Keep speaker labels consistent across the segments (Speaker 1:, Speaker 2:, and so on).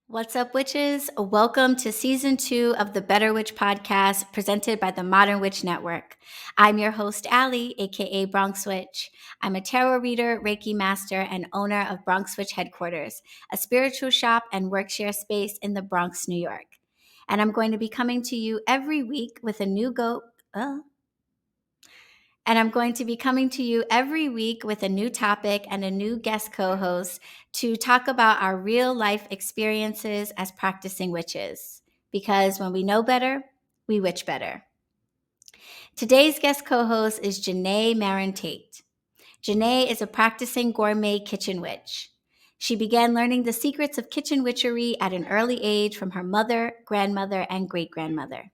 Speaker 1: What's up, witches? Welcome to season 2 of the BetterWitch podcast presented by the Modern Witch Network. I'm your host, Allie, aka BronxWitch. I'm a tarot reader, Reiki master, and owner of BronxWitch HeadQuarters, a spiritual shop and workshare space in the Bronx, New York. And I'm going to be coming to you every week with a new topic and a new guest co-host to talk about our real life experiences as practicing witches. Because when we know better, we witch better. Today's guest co-host is Jenay Marontate. Jenay is a practicing gourmet kitchen witch. She began learning the secrets of kitchen witchery at an early age from her mother, grandmother, and great-grandmother.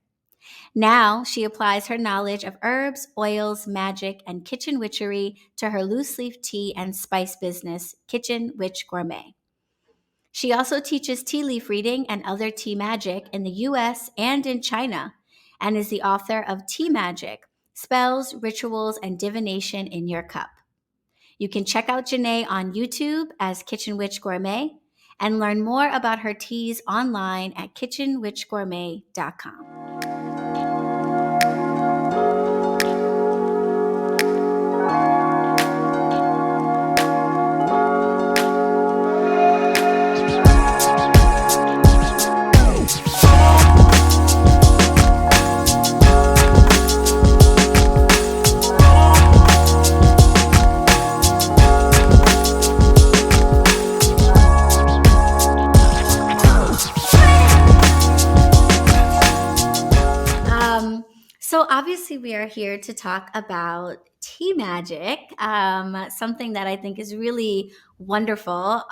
Speaker 1: Now she applies her knowledge of herbs, oils, magic, and kitchen witchery to her loose leaf tea and spice business, Kitchen Witch Gourmet. She also teaches tea leaf reading and other tea magic in the US and in China, and is the author of Tea Magic, Spells, Rituals, and Divination in Your Cup. You can check out Jenay on YouTube as Kitchen Witch Gourmet and learn more about her teas online at kitchenwitchgourmet.com. So obviously we are here to talk about tea magic, something that I think is really wonderful.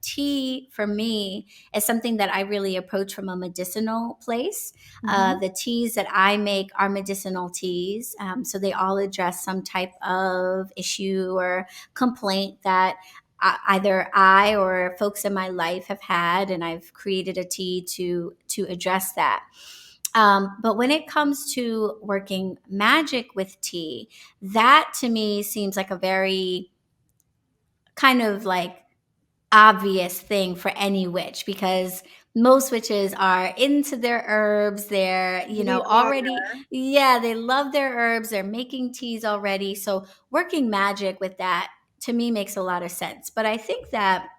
Speaker 1: Tea for me is something that I really approach from a medicinal place. The teas that I make are medicinal teas. So they all address some type of issue or complaint that either I or folks in my life have had, and I've created a tea to address that. But when it comes to working magic with tea, that to me seems like a very kind of like obvious thing for any witch, because most witches are into their herbs. They're, already, they love their herbs. They're making teas already. So working magic with that to me makes a lot of sense. But I think that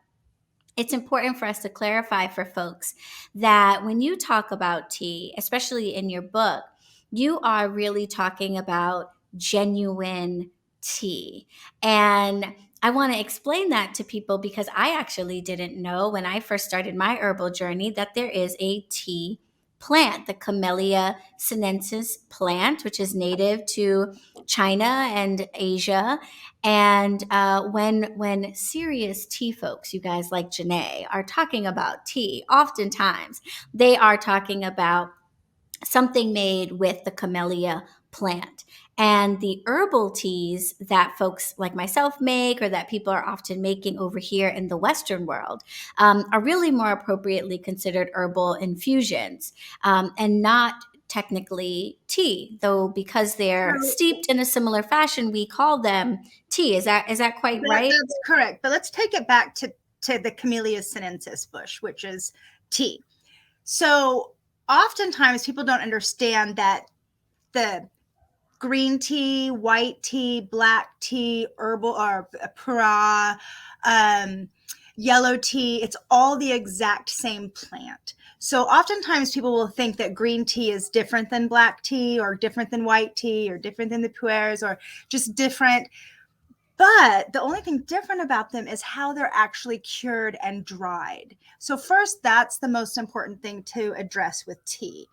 Speaker 1: it's important for us to clarify for folks that when you talk about tea, especially in your book, you are really talking about genuine tea. And I want to explain that to people because I actually didn't know when I first started my herbal journey that there is a tea plant, the Camellia sinensis plant, which is native to China and Asia. And when serious tea folks, you guys like Jenay, are talking about tea, oftentimes they are talking about something made with the camellia plant. And the herbal teas that folks like myself make, or that people are often making over here in the Western world, are really more appropriately considered herbal infusions, and not technically tea, though because they're steeped in a similar fashion, we call them tea. Is that quite right?
Speaker 2: That's correct. But let's take it back to the Camellia sinensis bush, which is tea. So oftentimes people don't understand that the green tea, white tea, black tea, herbal or pra, yellow tea, it's all the exact same plant. So oftentimes people will think that green tea is different than black tea, or different than white tea, or different than the pu'ers, or just different. But the only thing different about them is how they're actually cured and dried. So first, that's the most important thing to address with tea.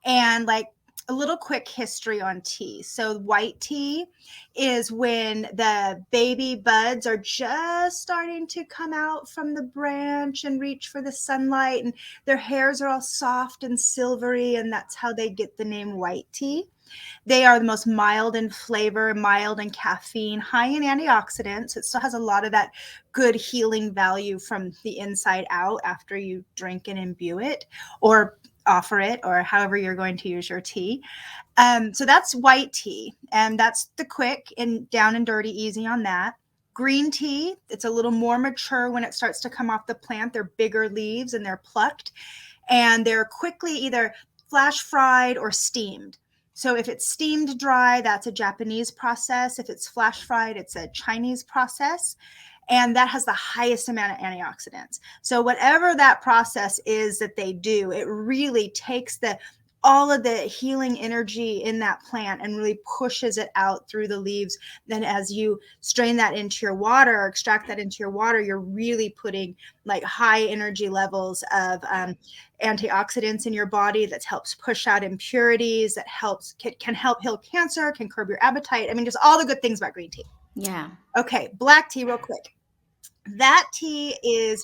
Speaker 2: And like a little quick history on tea. So white tea is when the baby buds are just starting to come out from the branch and reach for the sunlight, and their hairs are all soft and silvery, and that's how they get the name white tea. They are the most mild in flavor, mild in caffeine, high in antioxidants. It still has a lot of that good healing value from the inside out after you drink and imbue it, or offer it, or however you're going to use your tea. So that's white tea, and that's the quick and down and dirty, easy on that. Green tea, it's a little more mature when it starts to come off the plant. They're bigger leaves and they're plucked, and they're quickly either flash fried or steamed. So if it's steamed dry, that's a Japanese process. If it's flash fried, it's a Chinese process. And that has the highest amount of antioxidants. So whatever that process is that they do, it really takes all of the healing energy in that plant and really pushes it out through the leaves. Then as you strain that into your water or extract that into your water, you're really putting like high energy levels of antioxidants in your body that helps push out impurities, that can help heal cancer, can curb your appetite. I mean, just all the good things about green tea.
Speaker 1: Yeah.
Speaker 2: Okay, black tea real quick. That tea is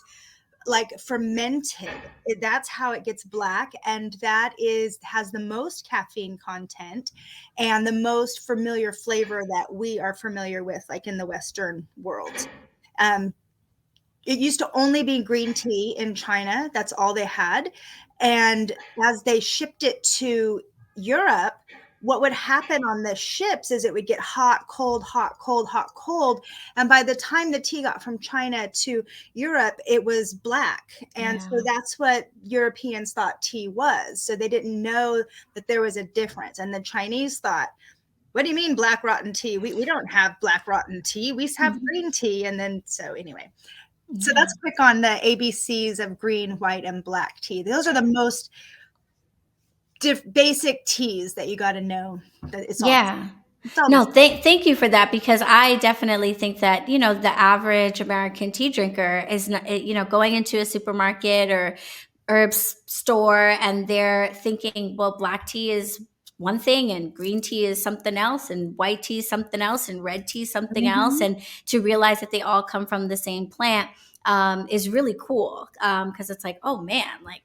Speaker 2: like fermented. That's how it gets black, and that has the most caffeine content and the most familiar flavor that we are familiar with, like in the Western world. It used to only be green tea in China. That's all they had. And as they shipped it to Europe, what would happen on the ships is it would get hot, cold, hot, cold, hot, cold. And by the time the tea got from China to Europe, it was black. And so that's what Europeans thought tea was. So they didn't know that there was a difference. And the Chinese thought, what do you mean black rotten tea? We don't have black rotten tea. We have green tea. And then, so anyway. So that's quick on the ABCs of green, white, and black tea. Those are the most basic teas that you got to know. That it's all
Speaker 1: No, thank you for that, because I definitely think that, you know, the average American tea drinker is not, you know, going into a supermarket or herbs store and they're thinking, well, black tea is one thing and green tea is something else and white tea is something else and red tea is something else. And to realize that they all come from the same plant is really cool, because it's like, oh man, like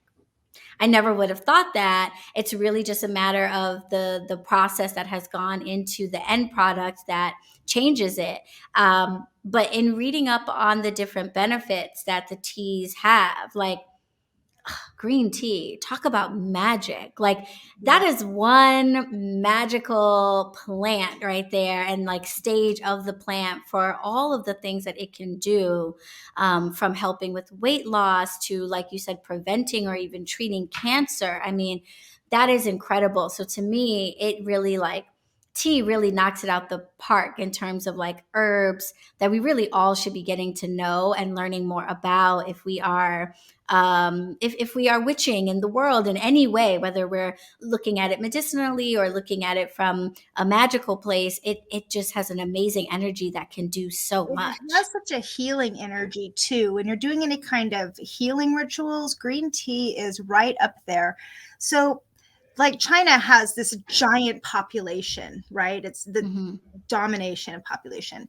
Speaker 1: I never would have thought that. It's really just a matter of the process that has gone into the end product that changes it. But in reading up on the different benefits that the teas have, like green tea, talk about magic. Like that is one magical plant right there, and like stage of the plant for all of the things that it can do, from helping with weight loss to, like you said, preventing or even treating cancer. I mean, that is incredible. So to me, it really like tea really knocks it out the park in terms of like herbs that we really all should be getting to know and learning more about if we are if we are witching in the world in any way, whether we're looking at it medicinally or looking at it from a magical place. It just has an amazing energy that can do so much.
Speaker 2: It has such a healing energy too. When you're doing any kind of healing rituals, green tea is right up there. So like China has this giant population, right? It's the domination of population.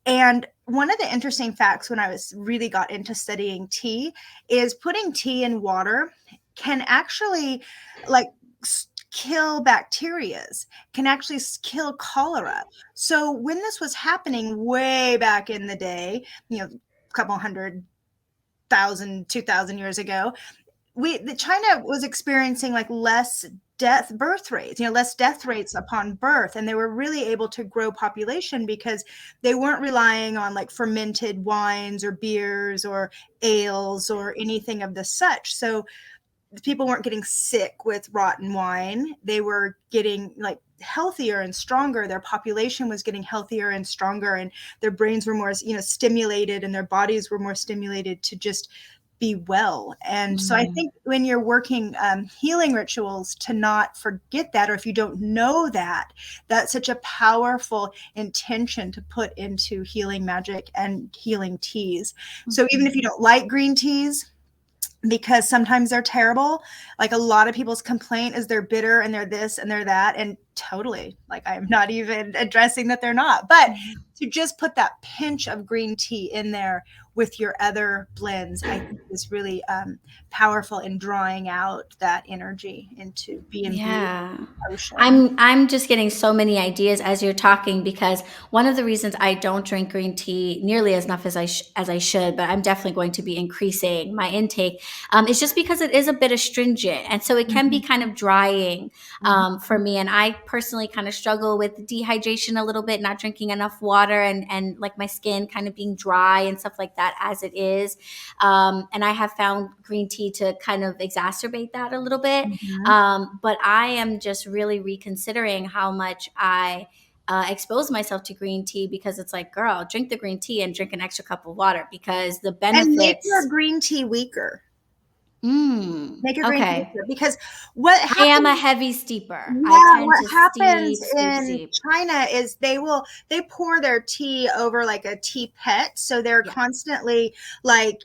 Speaker 2: And one of the interesting facts when I really got into studying tea is putting tea in water can actually like kill bacterias, can actually kill cholera. So when this was happening way back in the day, you know, a couple 2,000 years ago, China was experiencing like less birth rates, less death rates upon birth. And they were really able to grow population because they weren't relying on like fermented wines or beers or ales or anything of the such. So people weren't getting sick with rotten wine. They were getting like healthier and stronger. Their population was getting healthier and stronger, and their brains were more, stimulated, and their bodies were more stimulated to just be well. And so I think when you're working healing rituals, to not forget that, or if you don't know that, that's such a powerful intention to put into healing magic and healing teas. So even if you don't like green teas, because sometimes they're terrible, like a lot of people's complaint is they're bitter and they're this and they're that, and totally, like I'm not even addressing that they're not, but to just put that pinch of green tea in there with your other blends, I think is really powerful in drawing out that energy into being beautiful
Speaker 1: Yeah.
Speaker 2: ocean.
Speaker 1: I'm just getting so many ideas as you're talking, because one of the reasons I don't drink green tea nearly as enough as as I should, but I'm definitely going to be increasing my intake, is just because it is a bit astringent, and so it can be kind of drying for me. And I personally kind of struggle with dehydration a little bit, not drinking enough water, and like my skin kind of being dry and stuff like that as it is. And I have found green tea to kind of exacerbate that a little bit.
Speaker 2: Mhm.
Speaker 1: But I am just really reconsidering how much I expose myself to green tea, because it's like, girl, drink the green tea and drink an extra cup of water, because the
Speaker 2: And make your
Speaker 1: benefits.
Speaker 2: green tea weaker. Make your green tea
Speaker 1: Okay.
Speaker 2: weaker because what
Speaker 1: I am a
Speaker 2: happens.
Speaker 1: heavy steeper. I
Speaker 2: Yeah,
Speaker 1: tend
Speaker 2: what
Speaker 1: to
Speaker 2: happens
Speaker 1: steep,
Speaker 2: in
Speaker 1: steep.
Speaker 2: China is they pour their tea over like a teapot, so they're
Speaker 1: Yeah.
Speaker 2: constantly like,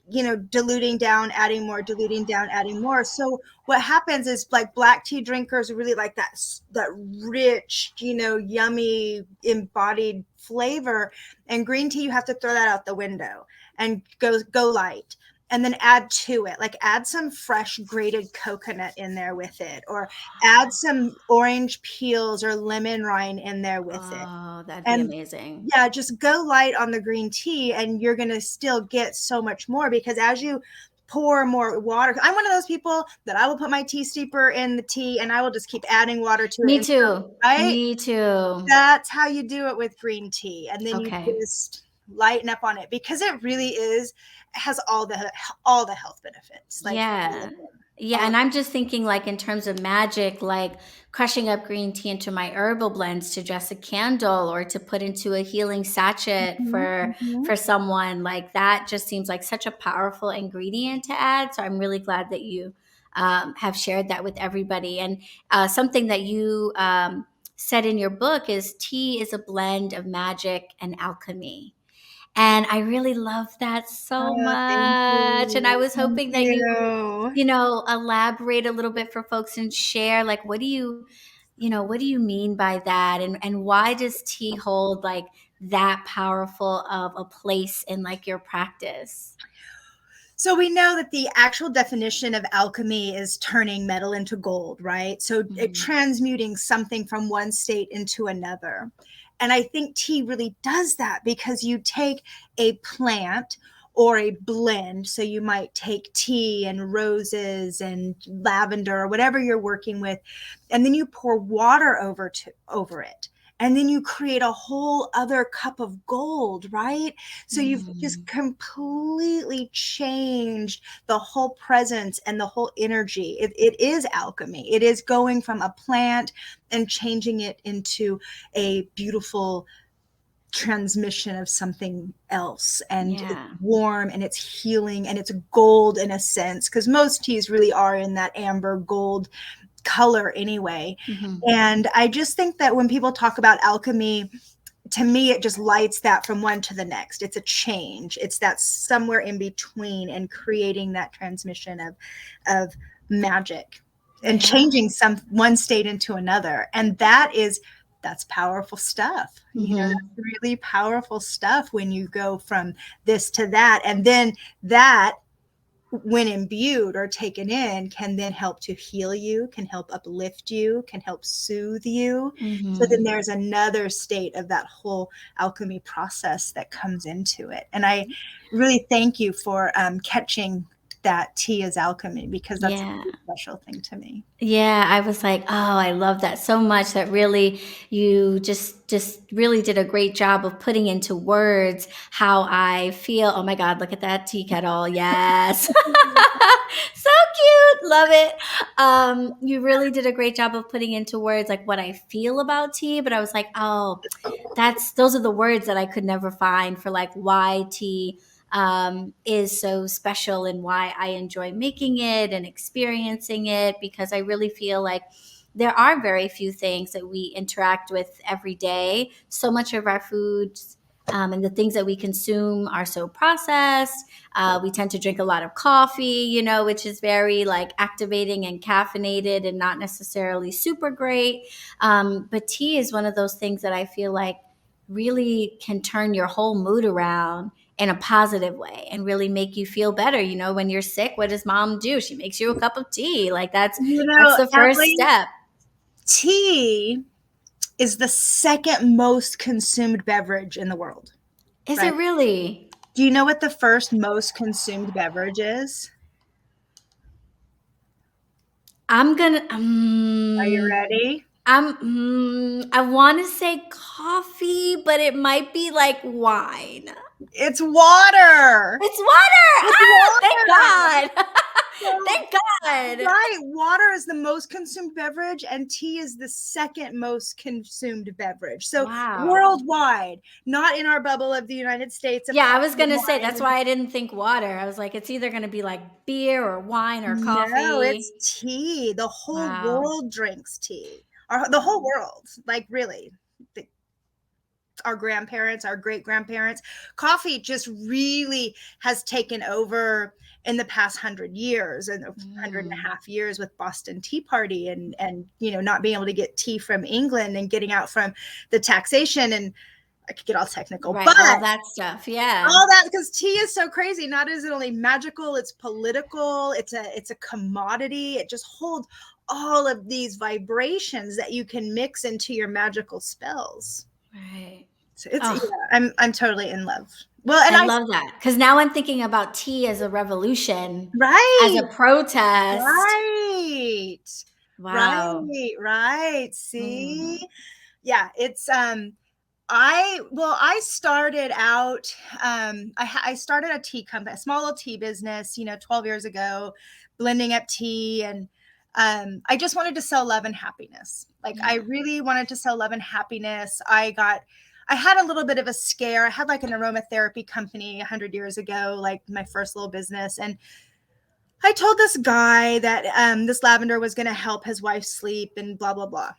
Speaker 2: diluting down, adding more, diluting down, adding more. So what happens is like black tea drinkers really like that rich, yummy embodied flavor, and green tea you have to throw that out the window and go light. And then add to it, like add some fresh grated coconut in there with it, or add some orange peels or lemon rind in there with it.
Speaker 1: Oh, that'd be
Speaker 2: And
Speaker 1: amazing.
Speaker 2: yeah, just go light on the green tea and you're going to still get so much more, because as you pour more water, I'm one of those people that I will put my tea steeper in the tea and I will just keep adding water to it
Speaker 1: Me
Speaker 2: until,
Speaker 1: too.
Speaker 2: right?
Speaker 1: Me too.
Speaker 2: That's how you do it with green tea. And then you
Speaker 1: Okay.
Speaker 2: just lighten up on it, because it really has all the health benefits, like all
Speaker 1: Yeah.
Speaker 2: of them.
Speaker 1: Yeah,
Speaker 2: All
Speaker 1: and I'm just thinking, like, in terms of magic, like crushing up green tea into my herbal blends to dress a candle, or to put into a healing sachet
Speaker 2: Mhm, mhm.
Speaker 1: for someone, like that just seems like such a powerful ingredient to add. So I'm really glad that you have shared that with everybody. And something that you said in your book is tea is a blend of magic and alchemy. And I really love that so
Speaker 2: Oh, thank
Speaker 1: much. And I
Speaker 2: you.
Speaker 1: was
Speaker 2: Thank
Speaker 1: hoping that
Speaker 2: you.
Speaker 1: elaborate a little bit for folks and share, like, what do you mean by that? And why does tea hold like that powerful of a place in like your practice?
Speaker 2: So we know that the actual definition of alchemy is turning metal into gold, right? So it
Speaker 1: Mhm.
Speaker 2: transmuting something from one state into another. And I think tea really does that, because you take a plant or a blend. So you might take tea and roses and lavender or whatever you're working with, and then you pour water over it. And then you create a whole other cup of gold, right? So you've just
Speaker 1: Mm.
Speaker 2: completely changed the whole presence and the whole energy. It is alchemy. It is going from a plant and changing it into a beautiful transmission of something else. And it's
Speaker 1: Yeah.
Speaker 2: warm and it's healing and it's gold in a sense, because most teas really are in that amber gold color anyway.
Speaker 1: Hmm.
Speaker 2: And I just think that when people talk about alchemy, to me it just lights that from one to the next. It's a change, it's that somewhere in between, and creating that transmission of magic and
Speaker 1: Yeah.
Speaker 2: changing some one state into another. And that's powerful stuff.
Speaker 1: Hmm.
Speaker 2: That's really powerful stuff when you go from this to that, and then that, when imbued or taken in, can then help to heal you, can help uplift you, can help soothe you. So then
Speaker 1: Hmm.
Speaker 2: there's another state of that whole alchemy process that comes into it. And I really thank you for catching that tea is alchemy, because that's a
Speaker 1: Yeah.
Speaker 2: really special thing to me.
Speaker 1: Yeah, I was like, "Oh, I love that so much, that really you just really did a great job of putting into words how I feel." Oh my god, look at that tea kettle. Yes. So cute. Love it. You really did a great job of putting into words like what I feel about tea, but I was like, "Oh, those are the words that I could never find for like why tea is so special, and why I enjoy making it and experiencing it, because I really feel like there are very few things that we interact with every day. So much of our foods and the things that we consume are so processed. We tend to drink a lot of coffee, which is very like activating and caffeinated and not necessarily super great. But tea is one of those things that I feel like really can turn your whole mood around in a positive way and really make you feel better. You know, when you're sick, what does mom do? She makes you a cup of tea. Like that's the first
Speaker 2: Ellie,
Speaker 1: step.
Speaker 2: tea is the second most consumed beverage in the world.
Speaker 1: Is
Speaker 2: Right?
Speaker 1: it really?
Speaker 2: Do you know what the first most consumed beverage is?
Speaker 1: I'm gonna.
Speaker 2: Are you ready?
Speaker 1: I want to say coffee, but it might be like wine.
Speaker 2: It's water.
Speaker 1: It's water.
Speaker 2: It's
Speaker 1: Thank
Speaker 2: water.
Speaker 1: God.
Speaker 2: So,
Speaker 1: Thank God.
Speaker 2: right, water is the most consumed beverage, and tea is the second most consumed beverage. So
Speaker 1: Wow.
Speaker 2: worldwide, not in our bubble of the United States. Of
Speaker 1: Yeah, I was
Speaker 2: coffee and
Speaker 1: gonna say
Speaker 2: wine
Speaker 1: that's
Speaker 2: and
Speaker 1: why I didn't think water. I was like, it's either gonna be like beer or wine or
Speaker 2: no,
Speaker 1: coffee.
Speaker 2: it's tea. The whole
Speaker 1: Wow.
Speaker 2: world drinks tea. The whole world, like really. Our grandparents, our great grandparents. Coffee just really has taken over in the past 100 years and 100.5 years with Boston Tea Party and not being able to get tea from England and getting out from the taxation, and I could get all technical,
Speaker 1: Right,
Speaker 2: but
Speaker 1: all that stuff. Yeah.
Speaker 2: all that, because tea is so crazy. Not is it only magical, it's political, it's a commodity. It just holds all of these vibrations that you can mix into your magical spells.
Speaker 1: Right.
Speaker 2: So it's
Speaker 1: Oh,
Speaker 2: I'm totally in love. Well, and
Speaker 1: I love that because now I'm thinking about tea as a revolution, as
Speaker 2: right,
Speaker 1: a protest.
Speaker 2: right,
Speaker 1: Wow.
Speaker 2: right. See,
Speaker 1: Mm.
Speaker 2: yeah, it's I started out I started a tea company, a small little tea business, 12 years ago, blending up tea, and I just wanted to sell love and happiness. Like I
Speaker 1: Yeah.
Speaker 2: really wanted to sell love and happiness. I had a little bit of a scare. I had like an aromatherapy company 100 years ago, like my first little business, and I told this guy that this lavender was going to help his wife sleep and blah blah blah.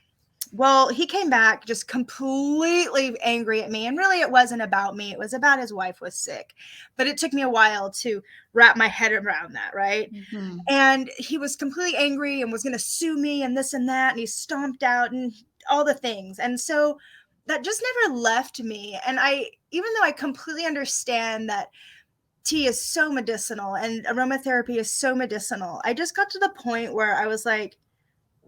Speaker 2: Well, he came back just completely angry at me. And really, it wasn't about me. It was about his wife was sick. But it took me a while to wrap my head around that, right?
Speaker 1: Mm-hmm.
Speaker 2: And he was completely angry and was going to sue me and this and that. And he stomped out and all the things. And so that just never left me. And even though I completely understand that tea is so medicinal and aromatherapy is so medicinal, I just got to the point where I was like,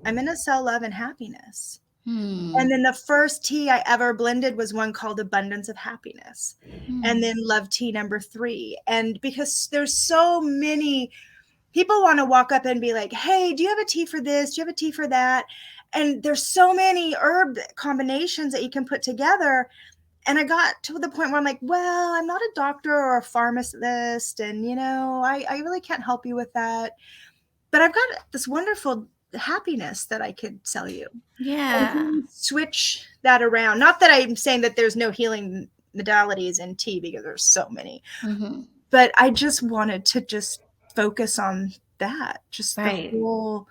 Speaker 2: I'm going to sell love and happiness. And
Speaker 1: Hmm.
Speaker 2: then the first tea I ever blended was one called Abundance of Happiness. And
Speaker 1: Hmm.
Speaker 2: then Love Tea number 3. And because there's so many people want to walk up and be like, hey, do you have a tea for this? Do you have a tea for that? And there's so many herb combinations that you can put together. And I got to the point where I'm like, well, I'm not a doctor or a pharmacist. And, I really can't help you with that. But I've got this wonderful happiness that I could sell you. And
Speaker 1: Yeah.
Speaker 2: then switch that around. Not that I'm saying that there's no healing modalities in tea, because there's so many,
Speaker 1: Mm-hmm.
Speaker 2: but I just wanted to just focus on that. Just the
Speaker 1: Right.
Speaker 2: whole,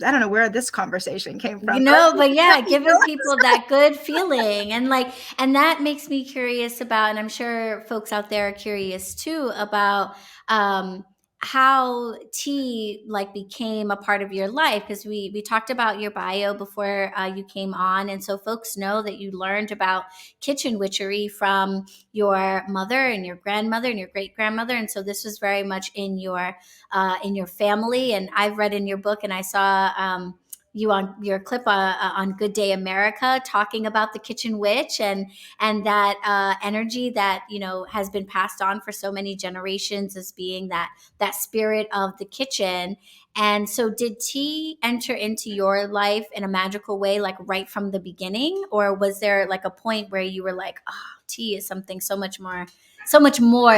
Speaker 2: I don't know where this conversation came
Speaker 1: You
Speaker 2: from, but
Speaker 1: know, but
Speaker 2: I
Speaker 1: yeah, giving people that good feeling and that makes me curious about, and I'm sure folks out there are curious too about um how tea like became a part of your life, because we talked about your bio before you came on, and so folks know that you learned about kitchen witchery from your mother and your grandmother and your great grandmother, and so this was very much in your family. And I've read in your book, and I saw you on your clip on Good Day America talking about the kitchen witch and that energy that has been passed on for so many generations as being that spirit of the kitchen. And so, did tea enter into your life in a magical way, like right from the beginning, or was there like a point where you were like, "Oh, tea is something so much more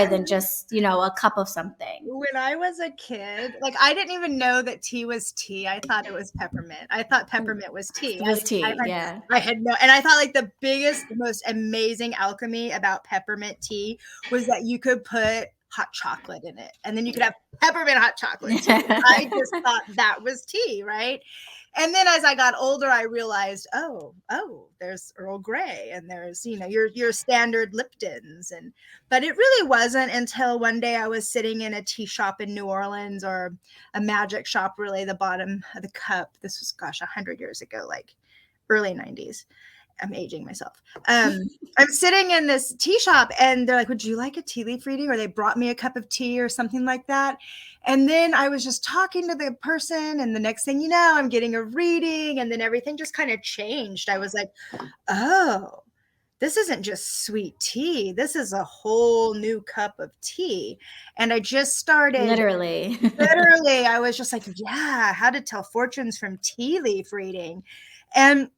Speaker 1: than just a cup of something"?
Speaker 2: when I was a kid, like I didn't even know that tea was tea. I thought it was peppermint. I thought peppermint was tea.
Speaker 1: It was tea, yeah.
Speaker 2: I had no, and I thought like the biggest, most amazing alchemy about peppermint tea was that you could put hot chocolate in it, and then you could have peppermint hot chocolate tea. I just thought that was tea, right? And then as I got older, I realized, oh, there's Earl Grey, and there's your standard Liptons, but it really wasn't until one day I was sitting in a tea shop in New Orleans, or a magic shop, really, the bottom of the cup. This was, gosh, 100 years ago, like early 90s. I'm aging myself. I'm sitting in this tea shop and they're like, would you like a tea leaf reading? Or they brought me a cup of tea or something like that. And then I was just talking to the person, and the next thing you know, I'm getting a reading, and then everything just kind of changed. I was like, oh, this isn't just sweet tea. This is a whole new cup of tea. And I just started
Speaker 1: Literally.
Speaker 2: literally, I was just like, yeah, how to tell fortunes from tea leaf reading. And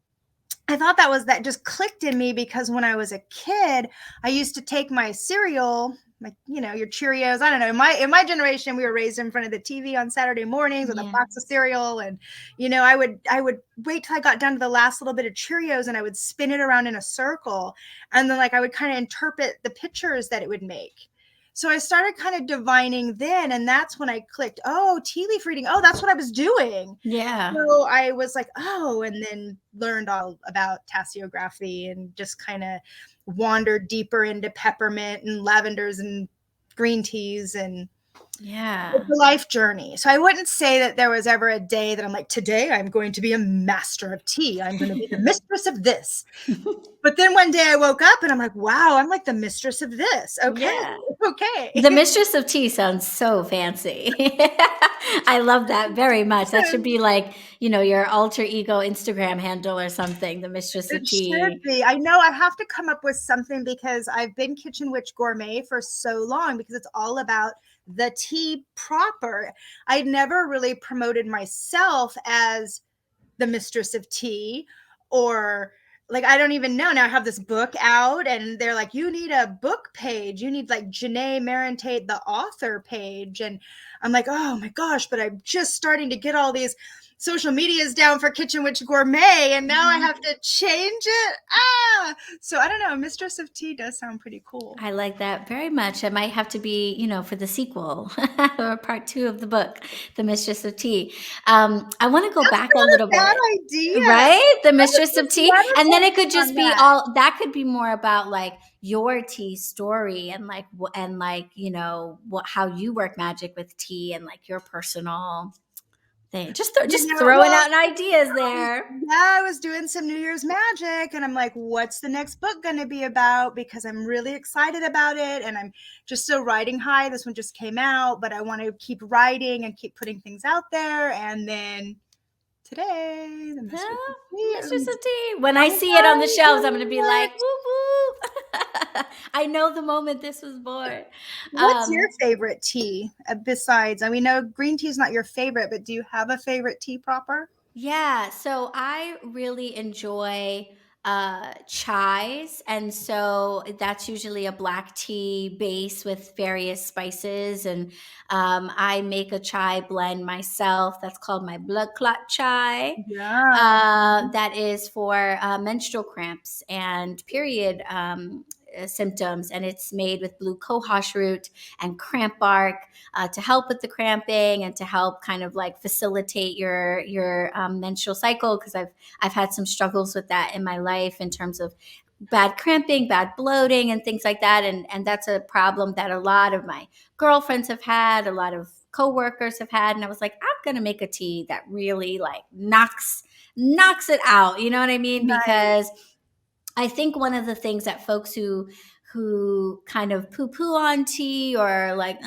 Speaker 2: I thought that just clicked in me because when I was a kid, I used to take my cereal, like, your Cheerios. I don't know. In my generation, we were raised in front of the TV on Saturday mornings with a
Speaker 1: Yeah.
Speaker 2: box of cereal, and I would wait till I got down to the last little bit of Cheerios, and I would spin it around in a circle, and then like I would kind of interpret the pictures that it would make. So I started kind of divining then, and that's when I clicked, oh, tea leaf reading. Oh, that's what I was doing.
Speaker 1: Yeah.
Speaker 2: So I was like, oh, and then learned all about tasseography and just kind of wandered deeper into peppermint and lavenders and green teas, and
Speaker 1: Yeah.
Speaker 2: it's a life journey. So I wouldn't say that there was ever a day that I'm like, today I'm going to be a master of tea. I'm going to be the mistress of this. But then one day I woke up and I'm like, wow, I'm like the mistress of this. Okay.
Speaker 1: Yeah.
Speaker 2: Okay.
Speaker 1: The mistress of tea sounds so fancy. I love that very much. That should be like, your alter ego Instagram handle or something, the mistress of
Speaker 2: It should
Speaker 1: tea.
Speaker 2: be. I know I have to come up with something because I've been Kitchen Witch Gourmet for so long because it's all about the tea proper. I never really promoted myself as the mistress of tea, or like, I don't even know. Now I have this book out and they're like, you need a book page. You need like Jenay Marontate, the author page. And I'm like, oh my gosh, but I'm just starting to get all these social medias down for Kitchen Witch Gourmet, and now I have to change it. So I don't know. Mistress of Tea does sound pretty cool.
Speaker 1: I like that very much. It might have to be, for the sequel or part 2 of the book, The Mistress of Tea. I want to go
Speaker 2: That's
Speaker 1: back a
Speaker 2: not a
Speaker 1: little
Speaker 2: bad
Speaker 1: bit,
Speaker 2: idea.
Speaker 1: right? The
Speaker 2: I was
Speaker 1: Mistress of
Speaker 2: just
Speaker 1: Tea. And then it could
Speaker 2: meditating on
Speaker 1: just be
Speaker 2: that.
Speaker 1: all that could be more about like your tea story and like, how you work magic with tea and like your personal thing. Just throwing
Speaker 2: Well,
Speaker 1: out ideas there.
Speaker 2: yeah, I was doing some New Year's magic, and I'm like, what's the next book going to be about? Because I'm really excited about it, and I'm just still riding high. This one just came out, but I want to keep writing and keep putting things out there. And then today, the Mistress of Tea.
Speaker 1: Mistress of Tea. When I see it on the shelves, I'm going to be like, whoop, whoop. I know the moment this was born.
Speaker 2: What's your favorite tea besides? And we know green tea is not your favorite, but do you have a favorite tea proper?
Speaker 1: Yeah, so I really enjoy chais, and so that's usually a black tea base with various spices, and I make a chai blend myself. That's called my blood clot chai.
Speaker 2: Yeah.
Speaker 1: That is for menstrual cramps and period symptoms, and it's made with blue cohosh root and cramp bark to help with the cramping and to help kind of like facilitate your menstrual cycle, because I've had some struggles with that in my life in terms of bad cramping, bad bloating, and things like that. And that's a problem that a lot of my girlfriends have had, a lot of coworkers have had. And I was like, I'm gonna make a tea that really like knocks it out. You know what I mean?
Speaker 2: Nice.
Speaker 1: Because I think one of the things that folks who kind of poo-poo on tea or like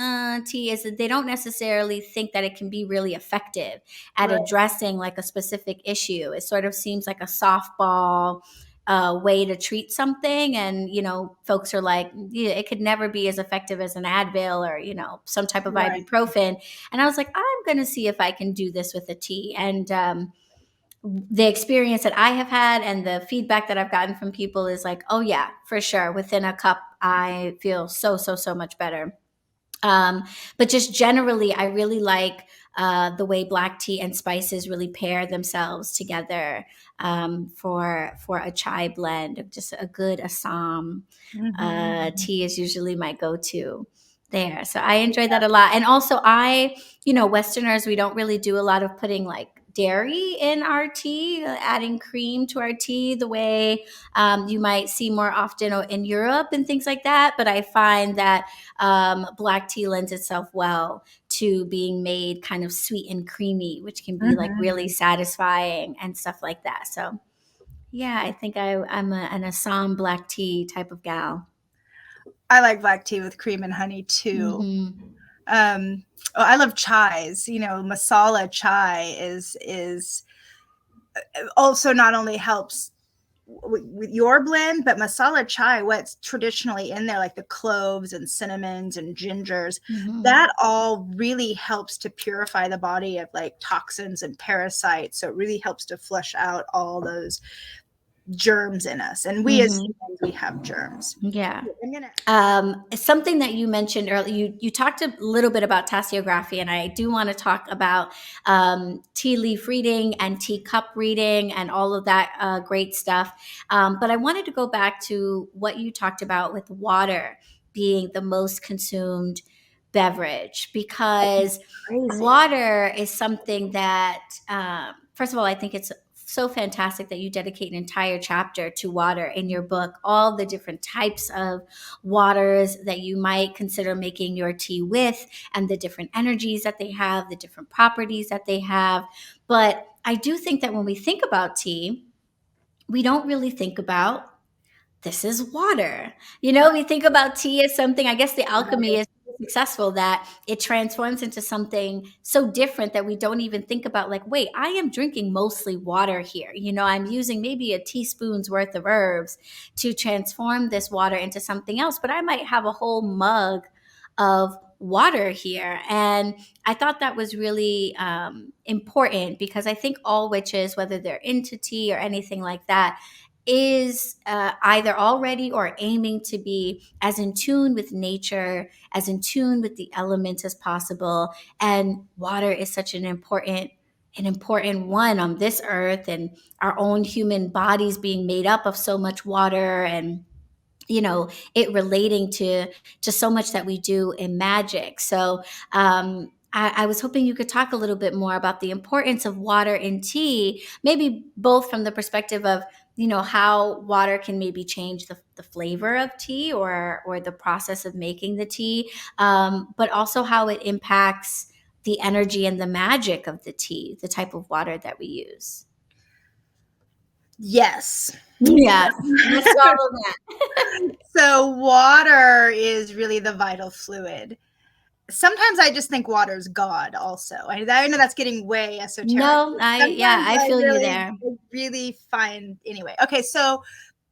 Speaker 1: tea is that they don't necessarily think that it can be really effective at
Speaker 2: Right.
Speaker 1: addressing like a specific issue. It sort of seems like a softball way to treat something, and folks are like, yeah, it could never be as effective as an Advil or some type of
Speaker 2: Right.
Speaker 1: ibuprofen. And I was like, I'm going to see if I can do this with a tea. And the experience that I have had and the feedback that I've gotten from people is like, oh yeah, for sure. Within a cup, I feel so much better. But just generally, I really like the way black tea and spices really pair themselves together for a chai blend. Just a good Assam tea is usually my go-to there. So I enjoy that a lot. And also Westerners, we don't really do a lot of putting like dairy in our tea, adding cream to our tea the way you might see more often in Europe and things like that. But I find that black tea lends itself well to being made kind of sweet and creamy, which can be like really satisfying and stuff like that. So Yeah, I think I'm an Assam black tea type of gal.
Speaker 2: I like black tea with cream and honey too.
Speaker 1: Mm-hmm.
Speaker 2: Um, oh, I love chais. You know, masala chai is also not only helps with your blend, but masala chai, what's traditionally in there, like the cloves and cinnamons and gingers,
Speaker 1: Mm-hmm.
Speaker 2: that all really helps to purify the body of like toxins and parasites. So it really helps to flush out all those germs in us. And we as
Speaker 1: Mm-hmm.
Speaker 2: humans, we have germs.
Speaker 1: Yeah.
Speaker 2: I'm gonna
Speaker 1: Something that you mentioned earlier, you talked a little bit about tasseography, and I do want to talk about tea leaf reading and teacup reading and all of that great stuff. But I wanted to go back to what you talked about with water being the most consumed beverage, because
Speaker 2: crazy.
Speaker 1: water is something that, first of all, I think it's so fantastic that you dedicate an entire chapter to water in your book, all the different types of waters that you might consider making your tea with, and the different energies that they have, the different properties that they have. But I do think that when we think about tea, we don't really think about this is water. We think about tea as something, I guess the alchemy is successful that it transforms into something so different that we don't even think about, like, wait, I am drinking mostly water here. I'm using maybe a teaspoon's worth of herbs to transform this water into something else, but I might have a whole mug of water here. And I thought that was really important, because I think all witches, whether they're into tea or anything like that, is either already or aiming to be as in tune with nature, as in tune with the elements as possible. And water is such an important one on this earth, and our own human bodies being made up of so much water, and it relating to so much that we do in magic. So I was hoping you could talk a little bit more about the importance of water in tea, maybe both from the perspective of how water can maybe change the flavor of tea, or the process of making the tea, but also how it impacts the energy and the magic of the tea, the type of water that we use.
Speaker 2: Yes.
Speaker 1: Yes, let's swallow that.
Speaker 2: So water is really the vital fluid. Sometimes I just think water is God also. I know that's getting way esoteric.
Speaker 1: No,
Speaker 2: Sometimes
Speaker 1: I feel you there.
Speaker 2: I really find anyway. Okay, so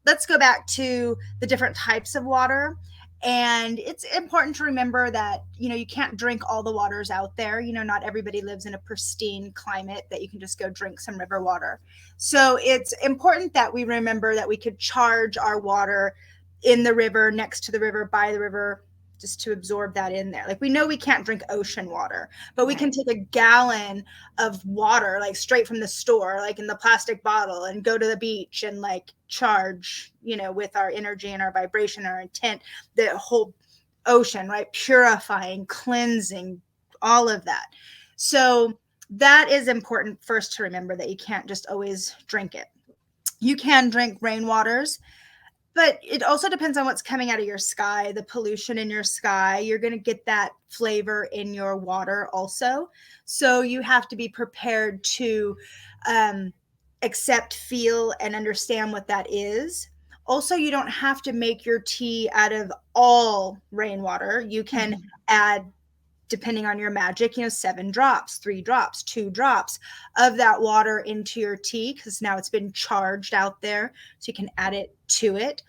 Speaker 2: let's go back to the different types of water. And it's important to remember that, you can't drink all the waters out there. Not everybody lives in a pristine climate that you can just go drink some river water. So it's important that we remember that we could charge our water in the river, next to the river, by the river, just to absorb that in there. Like, we know we can't drink ocean water, but we can
Speaker 1: Right.
Speaker 2: take a gallon of water, like straight from the store, like in the plastic bottle, and go to the beach and like charge, with our energy and our vibration, our intent, the whole ocean, right? Purifying, cleansing, all of that. So that is important first to remember, that you can't just always drink it. You can drink rainwaters, but it also depends on what's coming out of your sky, the pollution in your sky. You're going to get that flavor in your water also. So you have to be prepared to um, accept, feel, and understand what that is. Also, you don't have to make your tea out of all rainwater. You can
Speaker 1: Mhm.
Speaker 2: add, depending on your magic, 7 drops, 3 drops, 2 drops of that water into your tea, because now it's been charged out there. So you can add it to it.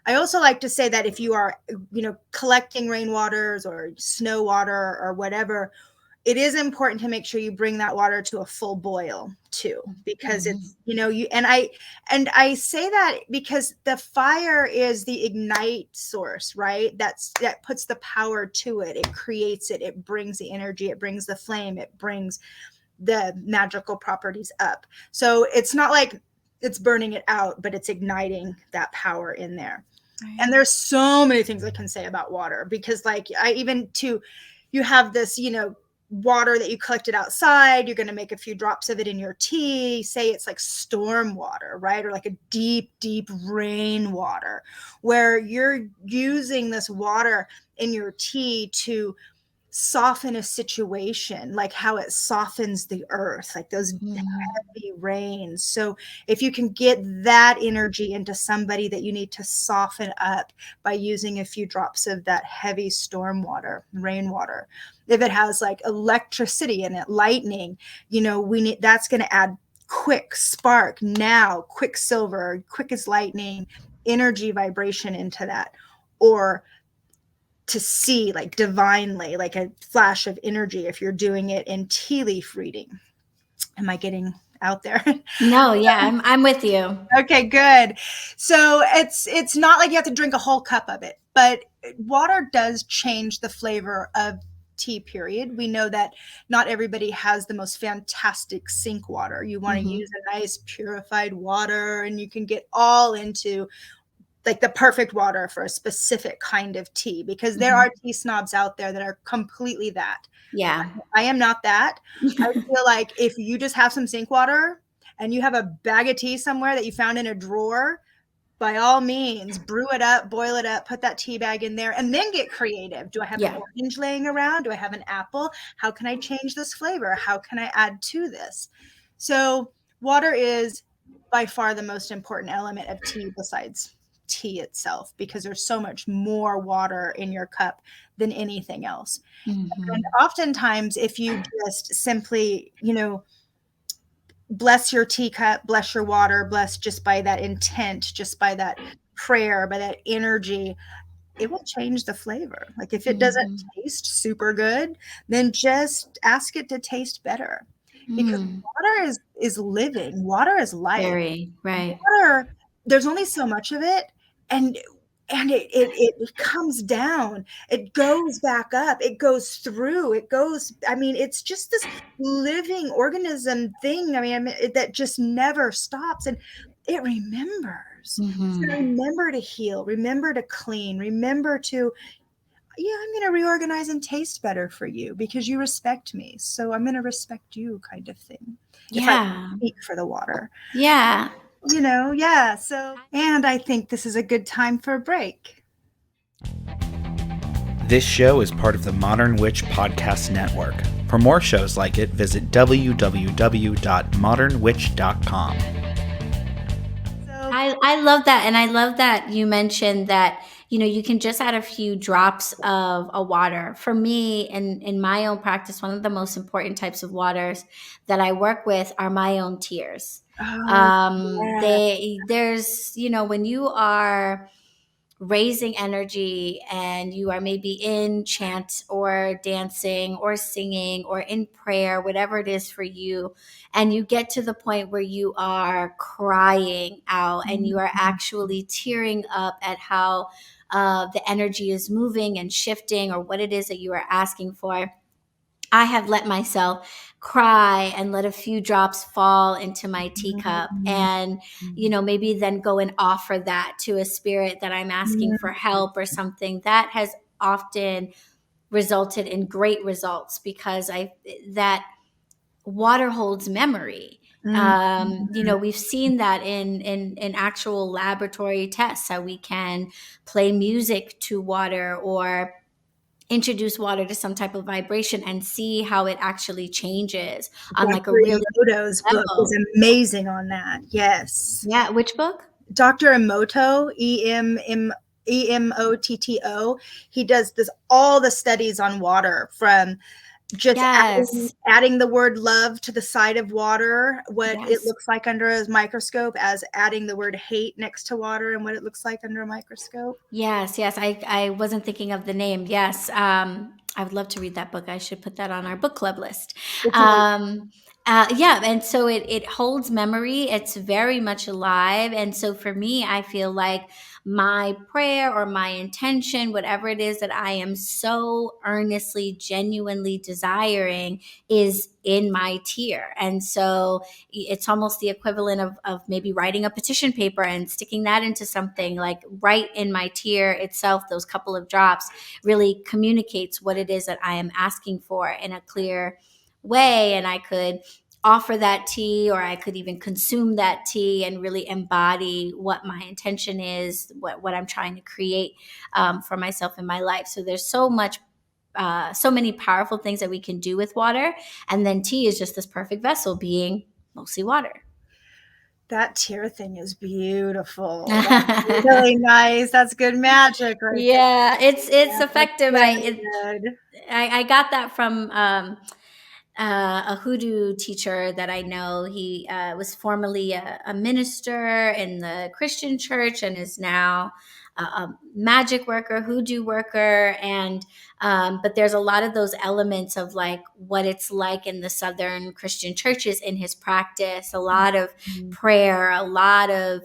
Speaker 2: I also like to say that if you are, collecting rainwaters or snow water or whatever, it is important to make sure you bring that water to a full boil too, because
Speaker 1: Mhm.
Speaker 2: it's, and I say that because the fire is the ignite source, right? That puts the power to it. It creates it. It brings the energy. It brings the flame. It brings the magical properties up. So it's not like it's burning it out, but it's igniting that power in there. And
Speaker 1: Right.
Speaker 2: there's so many things I can say about water, because like I even to you have this, water that you collected outside, you're going to make a few drops of it in your tea, say it's like storm water, right? Or like a deep rain water, where you're using this water in your tea to soften a situation, like how it softens the earth, like those
Speaker 1: Mhm.
Speaker 2: heavy rains. So if you can get that energy into somebody that you need to soften up by using a few drops of that heavy storm water, rainwater, if it has like electricity in it, lightning, we need, that's going to add quick spark now, quicksilver, quick as lightning, energy vibration into that. Or to see like divinely, like a flash of energy if you're doing it in tea leaf reading. Am I getting out there?
Speaker 1: No, yeah, I'm with you.
Speaker 2: Okay, good. So it's not like you have to drink a whole cup of it, but water does change the flavor of tea, period. We know that not everybody has the most fantastic sink water. You want to
Speaker 1: Hmm.
Speaker 2: use a nice purified water, and you can get all into like the perfect water for a specific kind of tea, because there are
Speaker 1: Hmm.
Speaker 2: tea snobs out there that are completely that.
Speaker 1: Yeah.
Speaker 2: I am not that. I feel like if you just have some sink water and you have a bag of tea somewhere that you found in a drawer, by all means, brew it up, boil it up, put that tea bag in there, and then get creative. Do I have an
Speaker 1: Yeah.
Speaker 2: orange laying around? Do I have an apple? How can I change this flavor? How can I add to this? So, water is by far the most important element of tea besides tea itself, because there's so much more water in your cup than anything else. And
Speaker 1: Hmm.
Speaker 2: oftentimes, if you just simply, bless your teacup, bless your water, bless just by that intent, just by that prayer, by that energy, it will change the flavor. Like if it doesn't
Speaker 1: Hmm.
Speaker 2: taste super good, then just ask it to taste better. Because
Speaker 1: Mm.
Speaker 2: water is living, water is life.
Speaker 1: Very right.
Speaker 2: Water, there's only so much of it, and it comes down, it goes back up, it goes through, it goes, I mean, it's just this living organism thing. That just never stops, and it remembers. So
Speaker 1: Hmm.
Speaker 2: remember to heal, remember to clean, remember to, yeah, I'm going to reorganize and taste better for you because you respect me. So I'm going to respect you, kind of thing. If I
Speaker 1: Yeah.
Speaker 2: speak for the water,
Speaker 1: Yeah.
Speaker 2: yeah. So, and I think this is a good time for a break.
Speaker 3: This show is part of the Modern Witch Podcast Network. For more shows like it, visit www.modernwitch.com.
Speaker 2: So,
Speaker 1: I love that. And I love that you mentioned that, you can just add a few drops of a water. For me, in my own practice, one of the most important types of waters that I work with are my own tears.
Speaker 2: oh, yeah.
Speaker 1: There's, when you are raising energy and you are maybe in chant or dancing or singing or in prayer, whatever it is for you, and you get to the point where you are crying out and you are actually tearing up at how the energy is moving and shifting or what it is that you are asking for. I have let myself cry and let a few drops fall into my teacup and, maybe then go and offer that to a spirit that I'm asking for help or something. That has often resulted in great results because that water holds memory. We've seen that in actual laboratory tests, how we can play music to water or introduce water to some type of vibration and see how it actually changes on like a
Speaker 2: Dr.
Speaker 1: really
Speaker 2: Emoto's book is
Speaker 1: level.
Speaker 2: amazing on that. Yes.
Speaker 1: Yeah, which book?
Speaker 2: Dr. Emoto, Emotto, he does this all the studies on water, from just
Speaker 1: Yes.
Speaker 2: adding the word love to the side of water, what it
Speaker 1: Yes.
Speaker 2: looks like under a microscope, as adding the word hate next to water and what it looks like under a microscope.
Speaker 1: Yes, yes. I wasn't thinking of the name. Yes. I would love to read that book. I should put that on our book club list.
Speaker 2: It's amazing.
Speaker 1: Yeah, and so it holds memory. It's very much alive. And so for me, I feel like my prayer or my intention, whatever it is that I am so earnestly, genuinely desiring, is in my tear. And so it's almost the equivalent of maybe writing a petition paper and sticking that into something, like right in my tear itself. Those couple of drops really communicates what it is that I am asking for in a clear way. And I could offer that tea, or I could even consume that tea and really embody what my intention is, what I'm trying to create for myself in my life. So there's so much so many powerful things that we can do with water. And then tea is just this perfect vessel, being mostly water.
Speaker 2: That tear thing is beautiful. That's really nice. That's good magic right there.
Speaker 1: Yeah, it's
Speaker 2: Yeah,
Speaker 1: effective.
Speaker 2: very good.
Speaker 1: I got that from a hoodoo teacher that I know. He was formerly a minister in the Christian church and is now a magic worker, hoodoo worker. And but there's a lot of those elements of like what it's like in the Southern Christian churches in his practice, a lot of prayer, a lot of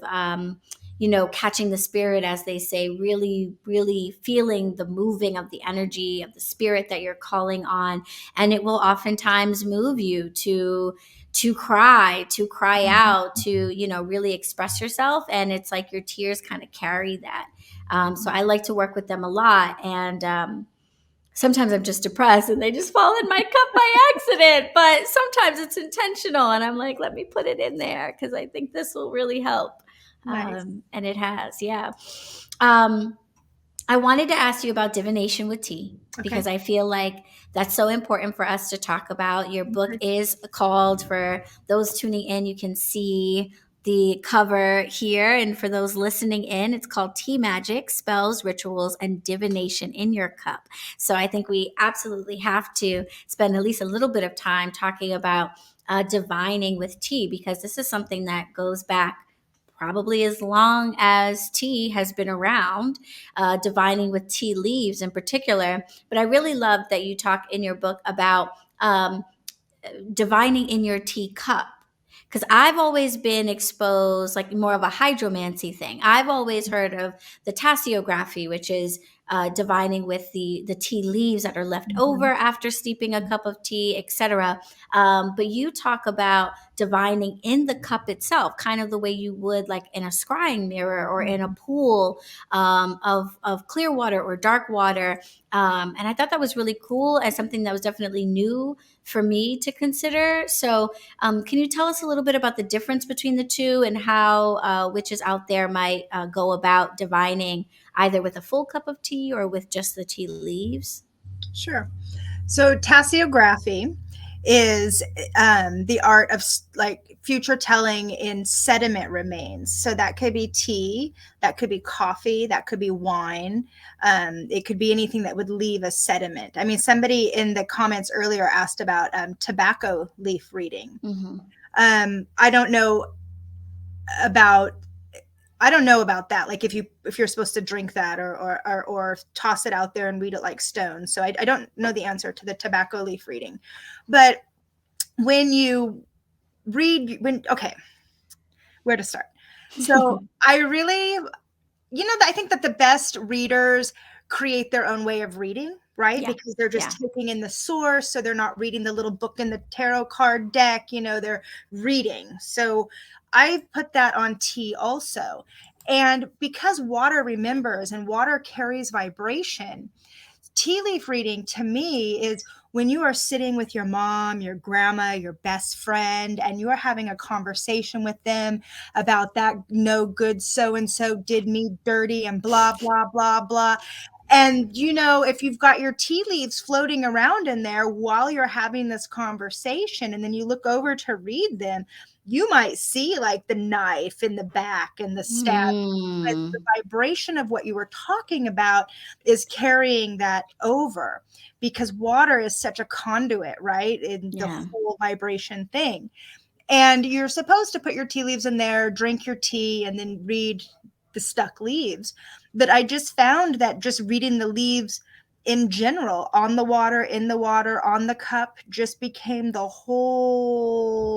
Speaker 1: catching the spirit, as they say, really, really feeling the moving of the energy of the spirit that you're calling on. And it will oftentimes move you to cry out, to, really express yourself. And it's like your tears kind of carry that. So I like to work with them a lot. And sometimes I'm just depressed and they just fall in my cup by accident, but sometimes it's intentional. And I'm like, let me put it in there because I think this will really help.
Speaker 2: Nice.
Speaker 1: And it has, yeah. I wanted to ask you about divination with tea because I feel like that's so important for us to talk about. Your book is called, for those tuning in, you can see the cover here. And for those listening in, it's called Tea Magic, Spells, Rituals, and Divination in Your Cup. So I think we absolutely have to spend at least a little bit of time talking about divining with tea, because this is something that goes back probably as long as tea has been around, divining with tea leaves in particular. But I really love that you talk in your book about divining in your tea cup. Because I've always been exposed, like more of a hydromancy thing. I've always heard of the tasseography, which is divining with the tea leaves that are left over after steeping a cup of tea, etc. But you talk about divining in the cup itself, kind of the way you would like in a scrying mirror or in a pool of clear water or dark water. And I thought that was really cool and something that was definitely new for me to consider. So can you tell us a little bit about the difference between the two and how witches out there might go about divining either with a full cup of tea or with just the tea leaves?
Speaker 2: Sure. So tasseography is the art of like future telling in sediment remains. So that could be tea, that could be coffee, that could be wine. It could be anything that would leave a sediment. I mean, somebody in the comments earlier asked about tobacco leaf reading. I don't know about that. Like if you're supposed to drink that or toss it out there and read it like stones. So I don't know the answer to the tobacco leaf reading, but when you read, where to start? So I really, I think that the best readers create their own way of reading, right?
Speaker 1: Yeah.
Speaker 2: Because they're just taking in the source. So they're not reading the little book in the tarot card deck, they're reading. So I put that on tea also. And because water remembers and water carries vibration, tea leaf reading to me is when you are sitting with your mom, your grandma, your best friend, and you are having a conversation with them about that no good so-and-so did me dirty and blah, blah, blah, blah. And, if you've got your tea leaves floating around in there while you're having this conversation, and then you look over to read them, you might see like the knife in the back and the stab. But the vibration of what you were talking about is carrying that over, because water is such a conduit, right? In the whole vibration thing. And you're supposed to put your tea leaves in there, drink your tea, and then read the stuck leaves. But I just found that just reading the leaves in general, on the water, in the water, on the cup, just became the whole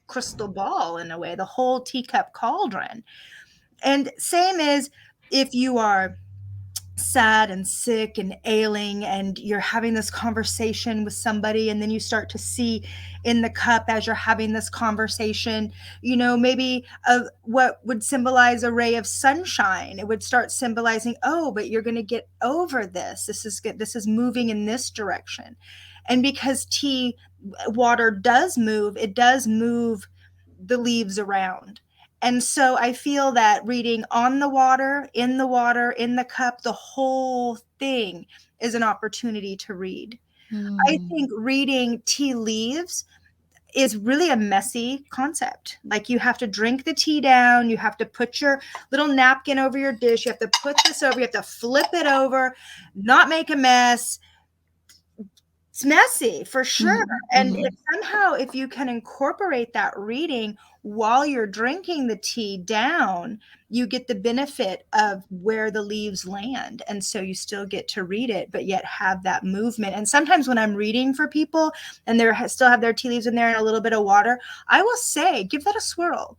Speaker 2: crystal ball in a way, the whole teacup cauldron. And same as if you are sad and sick and ailing and you're having this conversation with somebody, and then you start to see in the cup as you're having this conversation, maybe what would symbolize a ray of sunshine. It would start symbolizing, oh, but you're going to get over this. This is moving in this direction. And because tea water does move, it does move the leaves around. And so I feel that reading on the water, in the cup, the whole thing is an opportunity to read. I think reading tea leaves is really a messy concept. Like, you have to drink the tea down, you have to put your little napkin over your dish, you have to put this over, you have to flip it over, not make a mess. It's messy for sure. And if you can incorporate that reading while you're drinking the tea down, you get the benefit of where the leaves land. And so you still get to read it, but yet have that movement. And sometimes when I'm reading for people and they still have their tea leaves in there and a little bit of water, I will say, give that a swirl.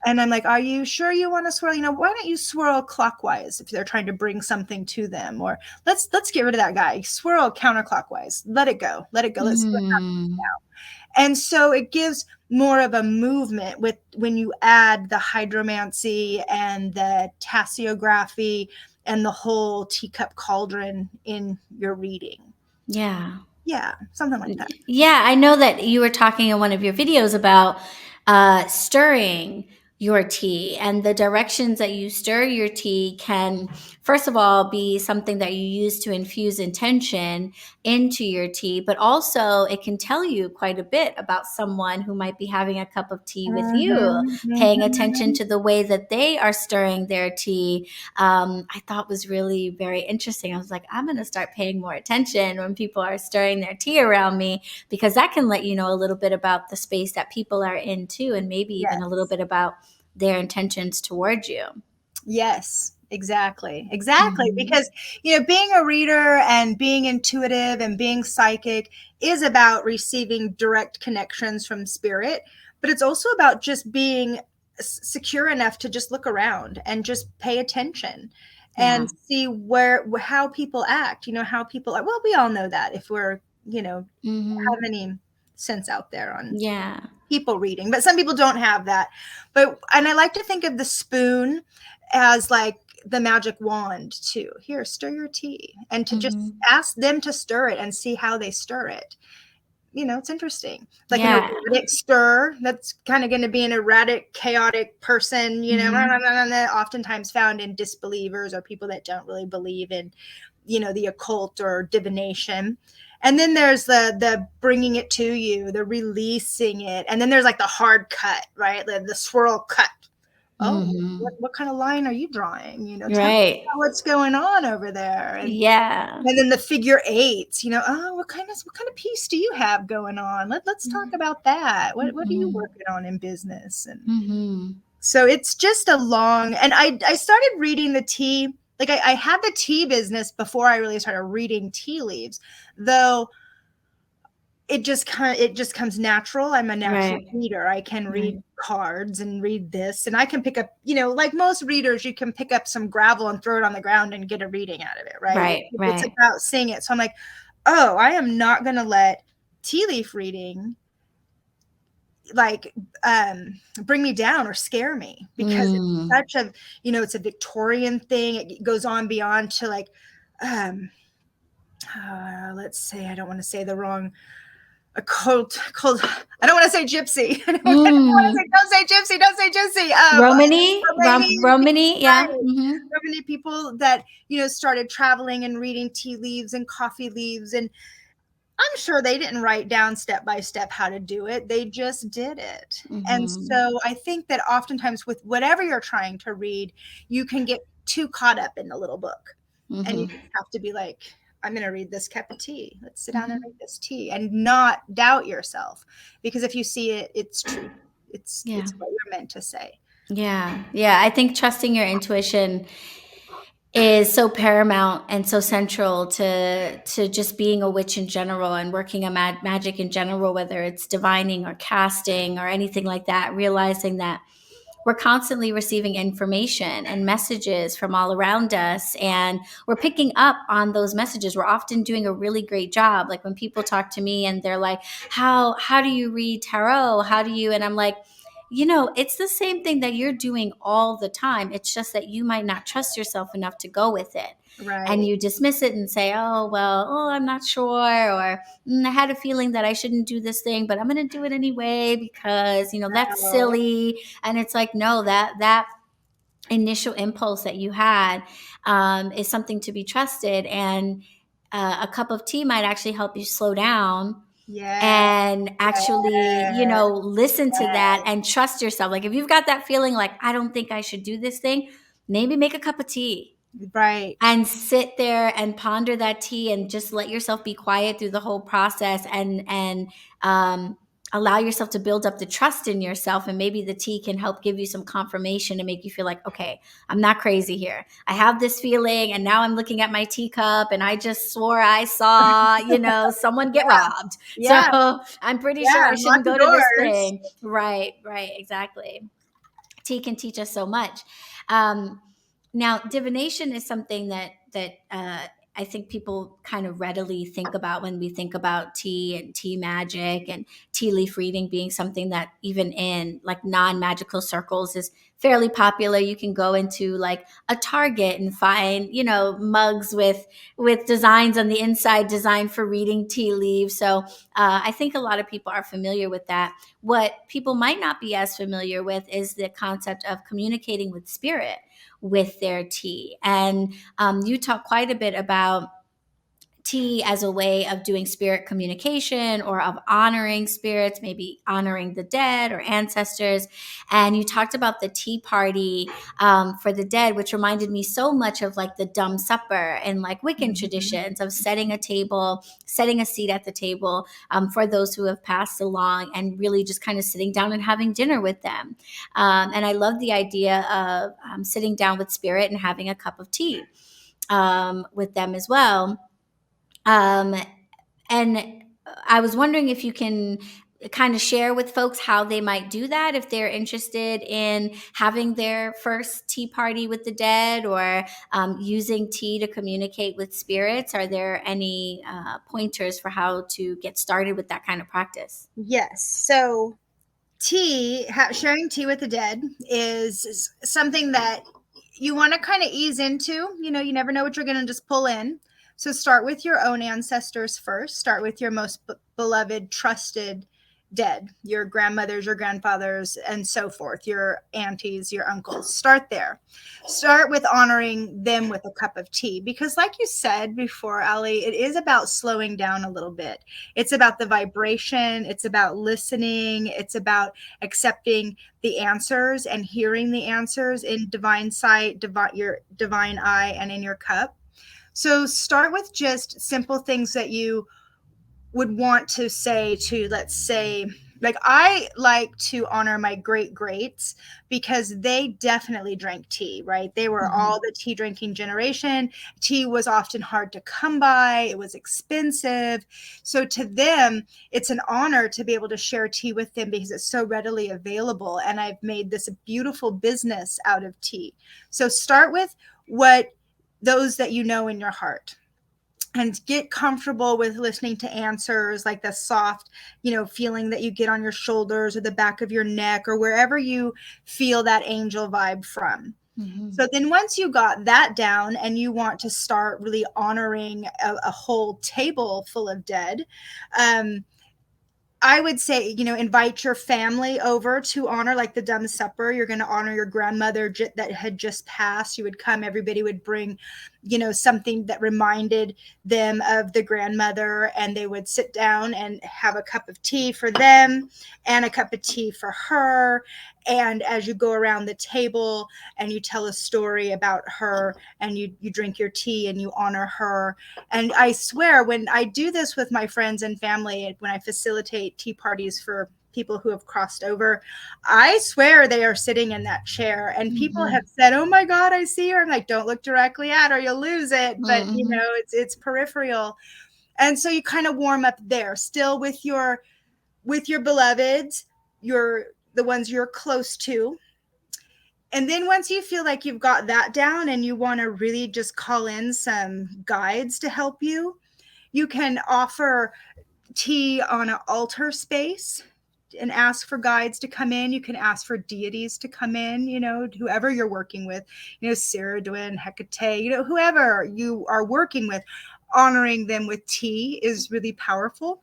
Speaker 2: And I'm like, are you sure you want to swirl? Why don't you swirl clockwise if they're trying to bring something to them? Or let's get rid of that guy. Swirl counterclockwise. Let it go. Let's see what happens now. And so it gives more of a movement when you add the hydromancy and the tasseography and the whole teacup cauldron in your reading.
Speaker 1: Yeah.
Speaker 2: Yeah, something like that.
Speaker 1: Yeah, I know that you were talking in one of your videos about stirring your tea, and the directions that you stir your tea can, first of all, be something that you use to infuse intention into your tea, but also it can tell you quite a bit about someone who might be having a cup of tea with you, paying attention to the way that they are stirring their tea. I thought was really very interesting. I was like, I'm going to start paying more attention when people are stirring their tea around me, because that can let you know a little bit about the space that people are in too, and maybe even a little bit about their intentions towards you.
Speaker 2: Yes, exactly. Because, being a reader and being intuitive and being psychic is about receiving direct connections from spirit, but it's also about just being secure enough to just look around and just pay attention and see how people act, how people are. Well, we all know that if we're, have any sense out there on people reading, but some people don't have that. And I like to think of the spoon as like the magic wand too. Here, stir your tea, and to just ask them to stir it and see how they stir it. It's interesting. Like an erratic stir, that's kind of going to be an erratic, chaotic person, oftentimes found in disbelievers or people that don't really believe in, the occult or divination. And then there's the bringing it to you, the releasing it. And then there's like the hard cut, right? The swirl cut. Oh, what kind of line are you drawing? Tell me what's going on over there. And then the figure eights, what kind of piece do you have going on? Let's talk about that. What are you working on in business? And so it's just a long, and I started reading the tea. Like I had the tea business before I really started reading tea leaves, though it just comes natural. I'm a natural reader. I can read cards and read this, and I can pick up, like most readers, you can pick up some gravel and throw it on the ground and get a reading out of it, right? It's about seeing it. So I'm like, oh, I am not going to let tea leaf reading bring me down or scare me, because it's such a, it's a Victorian thing. It goes on beyond to like, let's say, I don't want to say the wrong, a cold, I don't want to say gypsy. Don't say gypsy.
Speaker 1: Romany, yeah.
Speaker 2: Romany people that, started traveling and reading tea leaves and coffee leaves, and I'm sure they didn't write down step by step how to do it. They just did it. And so I think that oftentimes with whatever you're trying to read, you can get too caught up in the little book. And you just have to be like, I'm going to read this cup of tea. Let's sit down and read this tea, and not doubt yourself. Because if you see it, it's true. It's what you're meant to say.
Speaker 1: Yeah. Yeah. I think trusting your intuition is so paramount and so central to just being a witch in general and working a magic in general, whether it's divining or casting or anything like that, realizing that we're constantly receiving information and messages from all around us, and we're picking up on those messages. We're often doing a really great job. Like when people talk to me and they're like, how do you read tarot? How do you? And I'm like, it's the same thing that you're doing all the time. It's just that you might not trust yourself enough to go with it.
Speaker 2: Right.
Speaker 1: And you dismiss it and say, I'm not sure. Or I had a feeling that I shouldn't do this thing, but I'm going to do it anyway because, that's silly. And it's like, no, that initial impulse that you had is something to be trusted. And a cup of tea might actually help you slow down
Speaker 2: Yeah.
Speaker 1: and actually, listen to that and trust yourself. Like if you've got that feeling like, I don't think I should do this thing, maybe make a cup of tea
Speaker 2: Right.
Speaker 1: and sit there and ponder that tea and just let yourself be quiet through the whole process and allow yourself to build up the trust in yourself. And maybe the tea can help give you some confirmation and make you feel like, okay, I'm not crazy here. I have this feeling and now I'm looking at my teacup and I just swore I saw, someone get robbed.
Speaker 2: Yeah.
Speaker 1: So I'm pretty sure I shouldn't go to this thing. Right, exactly. Tea can teach us so much. Now, divination is something that I think people kind of readily think about when we think about tea and tea magic and tea leaf reading being something that even in like non-magical circles is fairly popular. You can go into like a Target and find, mugs with designs on the inside designed for reading tea leaves. So I think a lot of people are familiar with that. What people might not be as familiar with is the concept of communicating with spirit with their tea. And you talk quite a bit about tea as a way of doing spirit communication or of honoring spirits, maybe honoring the dead or ancestors. And you talked about the tea party for the dead, which reminded me so much of like the dumb supper and like Wiccan traditions of setting a table, setting a seat at the table for those who have passed along and really just kind of sitting down and having dinner with them. And I love the idea of sitting down with spirit and having a cup of tea with them as well. And I was wondering if you can kind of share with folks how they might do that if they're interested in having their first tea party with the dead or using tea to communicate with spirits. Are there any pointers for how to get started with that kind of practice?
Speaker 2: Yes. So sharing tea with the dead is something that you want to kind of ease into. You never know what you're going to just pull in. So start with your own ancestors first. Start with your most beloved, trusted dead, your grandmothers, your grandfathers, and so forth, your aunties, your uncles. Start there. Start with honoring them with a cup of tea. Because like you said before, Ali, it is about slowing down a little bit. It's about the vibration. It's about listening. It's about accepting the answers and hearing the answers in divine sight, your divine eye, and in your cup. So start with just simple things that you would want to say to, let's say, like I like to honor my great greats because they definitely drank tea, right? They were all the tea drinking generation. Tea was often hard to come by. It was expensive. So to them, it's an honor to be able to share tea with them because it's so readily available. And I've made this beautiful business out of tea. So start with what those that you know in your heart. And get comfortable with listening to answers, like the soft, feeling that you get on your shoulders or the back of your neck or wherever you feel that angel vibe from. So then once you got that down and you want to start really honoring a whole table full of dead, I would say, invite your family over to honor, like the dumb supper. You're going to honor your grandmother that had just passed. You would come, everybody would bring, something that reminded them of the grandmother, and they would sit down and have a cup of tea for them and a cup of tea for her. And as you go around the table and you tell a story about her and you drink your tea and you honor her. And I swear, when I do this with my friends and family, when I facilitate tea parties for people who have crossed over, I swear they are sitting in that chair. And people have said, oh my God, I see her. I'm like, don't look directly at her, you'll lose it. But it's peripheral. And so you kind of warm up there, still with your beloveds, the ones you're close to. And then once you feel like you've got that down and you want to really just call in some guides to help you, you can offer tea on an altar space and ask for guides to come in. You can ask for deities to come in, whoever you're working with, Ceridwen, Hecate, whoever you are working with, honoring them with tea is really powerful.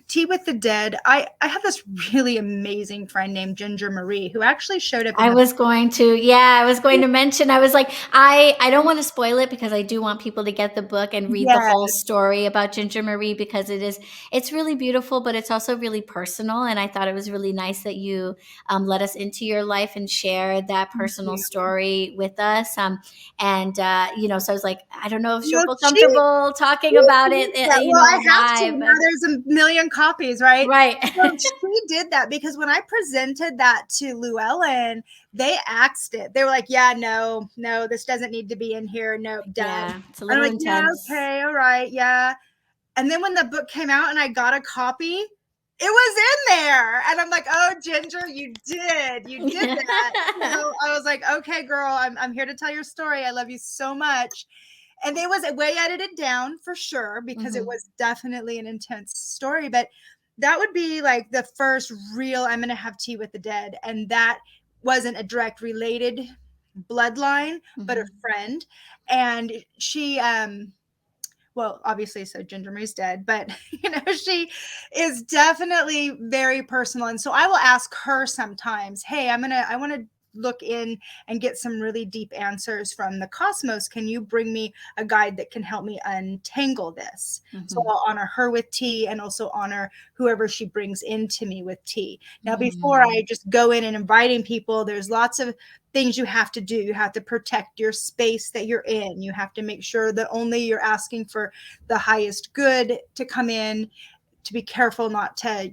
Speaker 2: Tea with the Dead. I have this really amazing friend named Ginger Marie who actually showed up in
Speaker 1: I was going to mention, I was like, I don't want to spoil it because I do want people to get the book and read the
Speaker 2: Yes.
Speaker 1: whole story about Ginger Marie, because it's really beautiful, but it's also really personal. And I thought it was really nice that you let us into your life and share that personal story with us. So I was like, I don't know if she'll
Speaker 2: Well,
Speaker 1: feel comfortable talking about it,
Speaker 2: well, I have to.
Speaker 1: live.
Speaker 2: Now there's a million copies, right?
Speaker 1: Right.
Speaker 2: So she did that because when I presented that to Llewellyn, they axed it. They were like, "Yeah, no, this doesn't need to be in here. Nope, done."
Speaker 1: Yeah, it's a
Speaker 2: And I'm
Speaker 1: little
Speaker 2: like, "Yeah,
Speaker 1: intense.
Speaker 2: okay, all right, yeah." And then when the book came out and I got a copy, it was in there. And I'm like, "Oh, Ginger, you did that." So I was like, "Okay, girl, I'm here to tell your story. I love you so much." And it was way edited down for sure, because it was definitely an intense story. But that would be like the first real I'm going to have tea with the dead. And that wasn't a direct related bloodline, but a friend. And she, well, obviously, so Ginger Marie's dead, but she is definitely very personal. And so I will ask her sometimes, "Hey, I want to look in and get some really deep answers from the cosmos. Can you bring me a guide that can help me untangle this?" So I'll honor her with tea and also honor whoever she brings into me with tea. Now, before I just go in and inviting people, there's lots of things you have to do. You have to protect your space that you're in. You have to make sure that only you're asking for the highest good to come in, to be careful not to,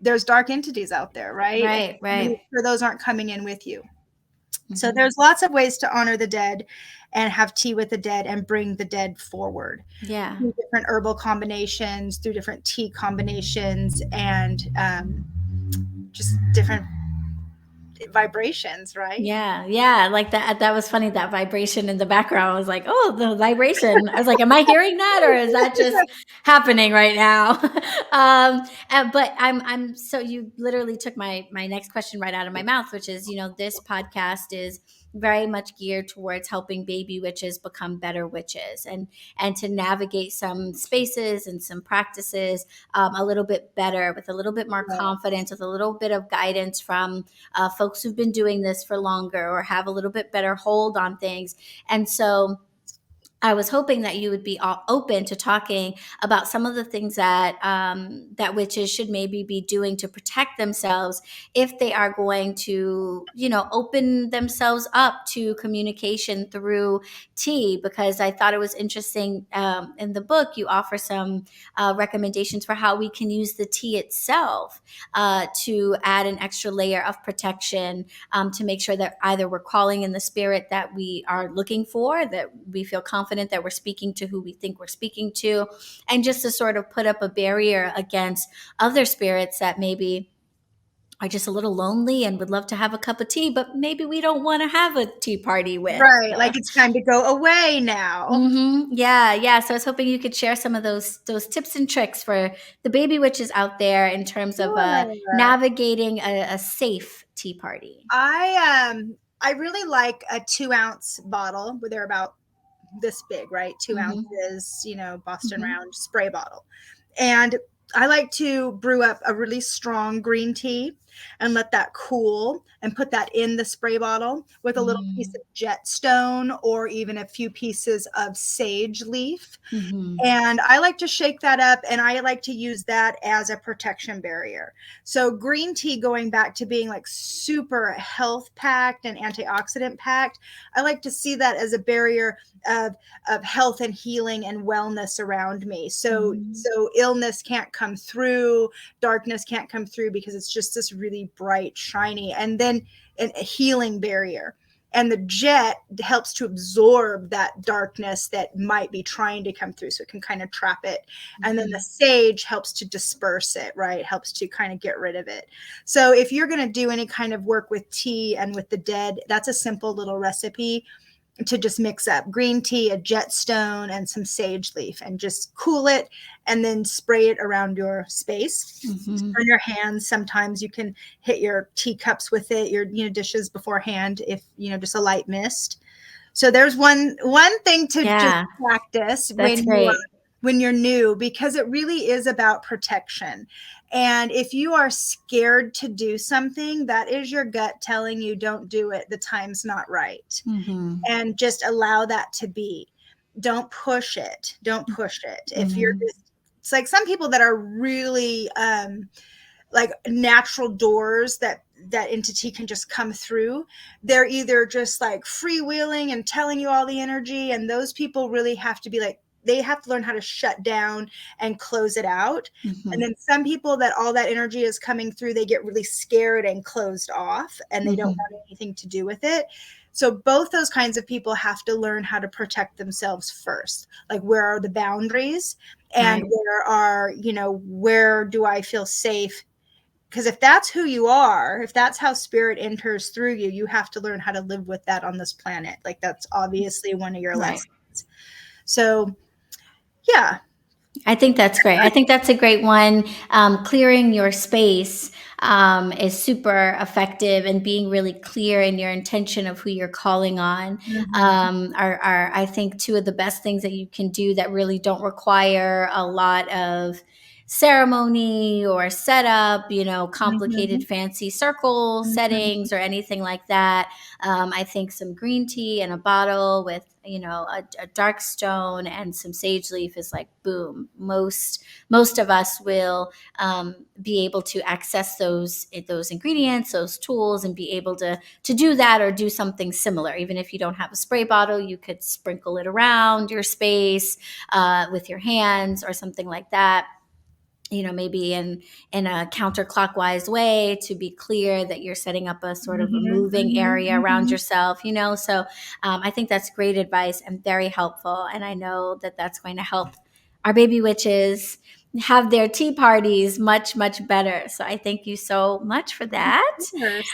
Speaker 2: there's dark entities out there, right?
Speaker 1: Right.
Speaker 2: Make sure those aren't coming in with you. So there's lots of ways to honor the dead and have tea with the dead and bring the dead forward.
Speaker 1: Yeah.
Speaker 2: Through different herbal combinations, through different tea combinations, and just different vibrations, right?
Speaker 1: Yeah. Like that was funny, that vibration in the background. I was like, oh, the vibration. I was like, am I hearing that, or is that just happening right now? But I'm so you literally took my next question right out of my mouth, which is, this podcast is very much geared towards helping baby witches become better witches, and to navigate some spaces and some practices a little bit better, with a little bit more confidence, with a little bit of guidance from folks who've been doing this for longer or have a little bit better hold on things. And so I was hoping that you would be open to talking about some of the things that that witches should maybe be doing to protect themselves if they are going to, open themselves up to communication through tea. Because I thought it was interesting, in the book you offer some recommendations for how we can use the tea itself to add an extra layer of protection, to make sure that either we're calling in the spirit that we are looking for, that we feel confident that we're speaking to who we think we're speaking to, and just to sort of put up a barrier against other spirits that maybe are just a little lonely and would love to have a cup of tea, but maybe we don't want to have a tea party with.
Speaker 2: Right. Like it's time to go away now.
Speaker 1: Yeah. So I was hoping you could share some of those tips and tricks for the baby witches out there in terms of navigating a safe tea party.
Speaker 2: I really like a 2-ounce bottle, where they're about this big, right? 2 ounces, Boston round spray bottle. And I like to brew up a really strong green tea and let that cool and put that in the spray bottle with a little piece of jetstone or even a few pieces of sage leaf. And I like to shake that up, and I like to use that as a protection barrier. So green tea, going back to being like super health packed and antioxidant packed, I like to see that as a barrier of health and healing and wellness around me. So illness can't come through, darkness can't come through, because it's just this really bright, shiny, and then a healing barrier. And the jet helps to absorb that darkness that might be trying to come through, so it can kind of trap it. And then the sage helps to disperse it, right? Helps to kind of get rid of it. So if you're going to do any kind of work with tea and with the dead, that's a simple little recipe to just mix up green tea, a jetstone, and some sage leaf, and just cool it, and then spray it around your space. On your hands, sometimes you can hit your teacups with it, your dishes beforehand, if just a light mist. So there's one thing to just practice when you're new, because it really is about protection. And if you are scared to do something, that is your gut telling you don't do it. The time's not right.
Speaker 1: Mm-hmm.
Speaker 2: And just allow that to be. Don't push it. Don't push it. If you're just, it's like some people that are really like natural doors that entity can just come through. They're either just like freewheeling and telling you all the energy, and those people really have to be like, they have to learn how to shut down and close it out.
Speaker 1: Mm-hmm.
Speaker 2: And then some people that all that energy is coming through, they get really scared and closed off, and they don't want anything to do with it. So both those kinds of people have to learn how to protect themselves first. Like, where are the boundaries, and where do I feel safe? Because if that's who you are, if that's how spirit enters through you, you have to learn how to live with that on this planet. Like, that's obviously one of your lessons. So, yeah.
Speaker 1: I think that's great. I think that's a great one. Clearing your space is super effective, and being really clear in your intention of who you're calling on are, I think, two of the best things that you can do that really don't require a lot of ceremony or setup, complicated fancy circle settings or anything like that. I think some green tea in a bottle with a dark stone and some sage leaf is like boom. Most of us will be able to access those ingredients, those tools, and be able to do that or do something similar. Even if you don't have a spray bottle, you could sprinkle it around your space with your hands or something like that. Maybe in a counterclockwise way, to be clear that you're setting up a sort of a moving area around yourself, So I think that's great advice and very helpful. And I know that that's going to help our baby witches have their tea parties much, much better. So I thank you so much for that.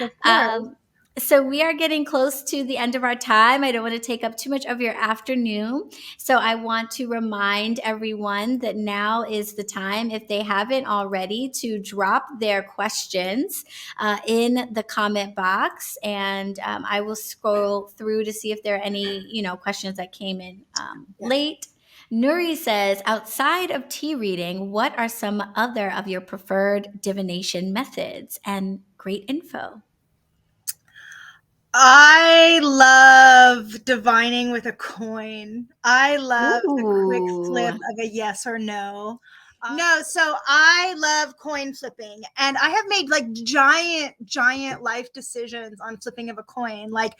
Speaker 2: Of course.
Speaker 1: So we are getting close to the end of our time. I don't want to take up too much of your afternoon. So I want to remind everyone that now is the time, if they haven't already, to drop their questions in the comment box. And I will scroll through to see if there are any, questions that came in late. Nuri says, outside of tea reading, what are some other of your preferred divination methods? And great info.
Speaker 2: I love divining with a coin. I love the quick flip of a yes or no. So I love coin flipping, and I have made like giant life decisions on flipping of a coin. Like,